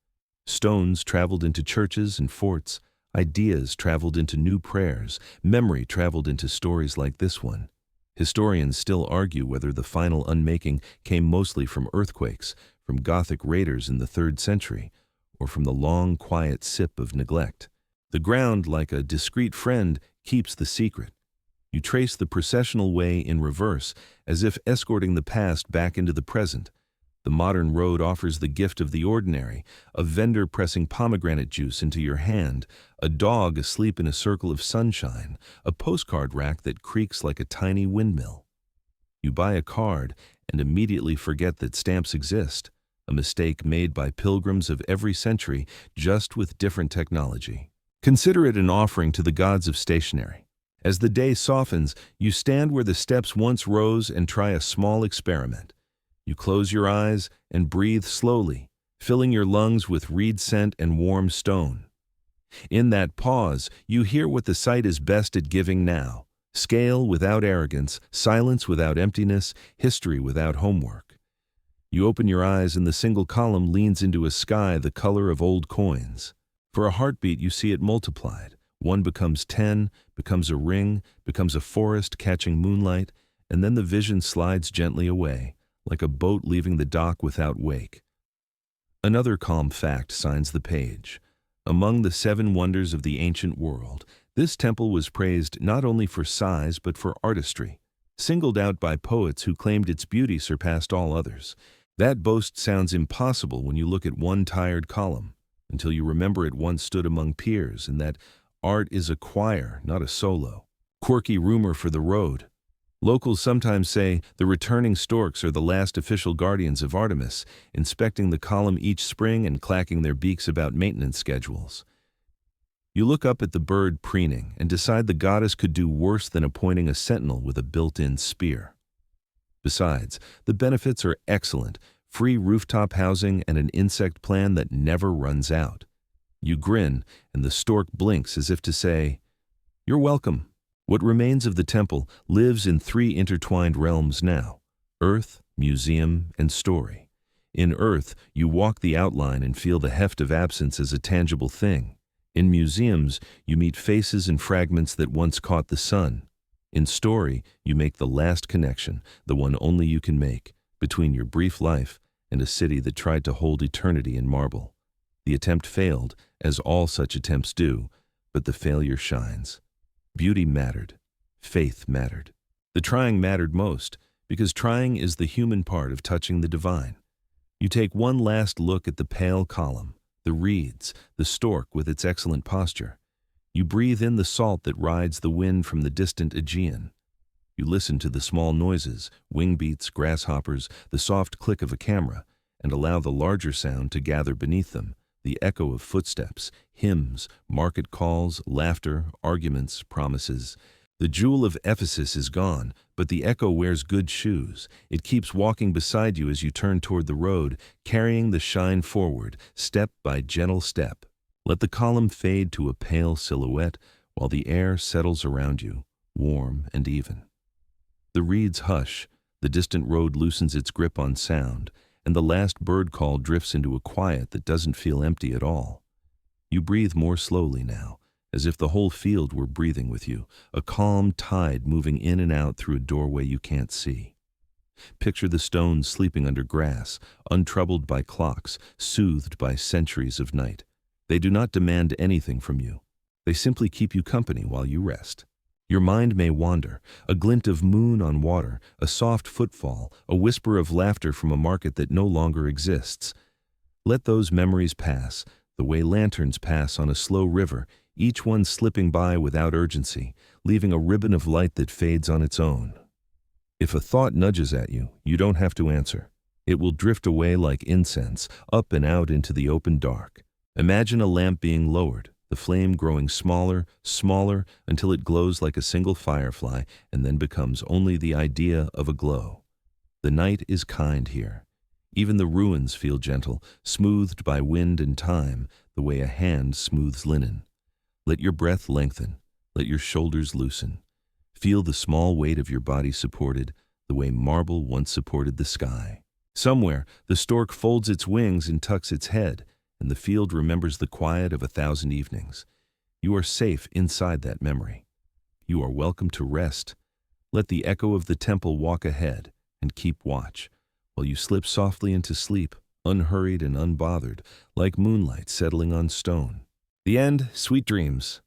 Stones traveled into churches and forts, ideas traveled into new prayers, memory traveled into stories like this one. Historians still argue whether the final unmaking came mostly from earthquakes, from Gothic raiders in the 3rd century, or from the long, quiet sip of neglect. The ground, like a discreet friend, keeps the secret. You trace the processional way in reverse, as if escorting the past back into the present. The modern road offers the gift of the ordinary, a vendor pressing pomegranate juice into your hand, a dog asleep in a circle of sunshine, a postcard rack that creaks like a tiny windmill. You buy a card and immediately forget that stamps exist, a mistake made by pilgrims of every century, just with different technology. Consider it an offering to the gods of stationery. As the day softens, you stand where the steps once rose and try a small experiment. You close your eyes and breathe slowly, filling your lungs with reed scent and warm stone. In that pause, you hear what the sight is best at giving now: scale without arrogance, silence without emptiness, history without homework. You open your eyes and the single column leans into a sky the color of old coins. For a heartbeat, you see it multiplied. 1 becomes 10, becomes a ring, becomes a forest catching moonlight, and then the vision slides gently away, like a boat leaving the dock without wake. Another calm fact signs the page. Among the 7 wonders of the ancient world, this temple was praised not only for size but for artistry, singled out by poets who claimed its beauty surpassed all others. That boast sounds impossible when you look at one tired column, until you remember it once stood among peers, and that art is a choir, not a solo. Quirky rumor for the road. Locals sometimes say the returning storks are the last official guardians of Artemis, inspecting the column each spring and clacking their beaks about maintenance schedules. You look up at the bird preening and decide the goddess could do worse than appointing a sentinel with a built-in spear. Besides, the benefits are excellent: free rooftop housing and an insect plan that never runs out. You grin, and the stork blinks as if to say, "You're welcome." What remains of the temple lives in 3 intertwined realms now: earth, museum, and story. In earth, you walk the outline and feel the heft of absence as a tangible thing. In museums, you meet faces and fragments that once caught the sun. In story, you make the last connection, the one only you can make, between your brief life and a city that tried to hold eternity in marble. The attempt failed, as all such attempts do, but the failure shines. Beauty mattered. Faith mattered. The trying mattered most, because trying is the human part of touching the divine. You take one last look at the pale column, the reeds, the stork with its excellent posture. You breathe in the salt that rides the wind from the distant Aegean. You listen to the small noises, wing beats, grasshoppers, the soft click of a camera, and allow the larger sound to gather beneath them: the echo of footsteps, hymns, market calls, laughter, arguments, promises. The jewel of Ephesus is gone, but the echo wears good shoes. It keeps walking beside you as you turn toward the road, carrying the shine forward, step by gentle step. Let the column fade to a pale silhouette while the air settles around you, warm and even. The reeds hush, the distant road loosens its grip on sound, and the last bird call drifts into a quiet that doesn't feel empty at all. You breathe more slowly now, as if the whole field were breathing with you, a calm tide moving in and out through a doorway you can't see. Picture the stones sleeping under grass, untroubled by clocks, soothed by centuries of night. They do not demand anything from you. They simply keep you company while you rest. Your mind may wander: a glint of moon on water, a soft footfall, a whisper of laughter from a market that no longer exists. Let those memories pass, the way lanterns pass on a slow river, each one slipping by without urgency, leaving a ribbon of light that fades on its own. If a thought nudges at you, you don't have to answer. It will drift away like incense, up and out into the open dark. Imagine a lamp being lowered, the flame growing smaller, smaller, until it glows like a single firefly and then becomes only the idea of a glow. The night is kind here. Even the ruins feel gentle, smoothed by wind and time, the way a hand smooths linen. Let your breath lengthen. Let your shoulders loosen. Feel the small weight of your body supported, the way marble once supported the sky. Somewhere, the stork folds its wings and tucks its head, and the field remembers the quiet of 1,000 evenings. You are safe inside that memory. You are welcome to rest. Let the echo of the temple walk ahead and keep watch, while you slip softly into sleep, unhurried and unbothered, like moonlight settling on stone. The end, sweet dreams.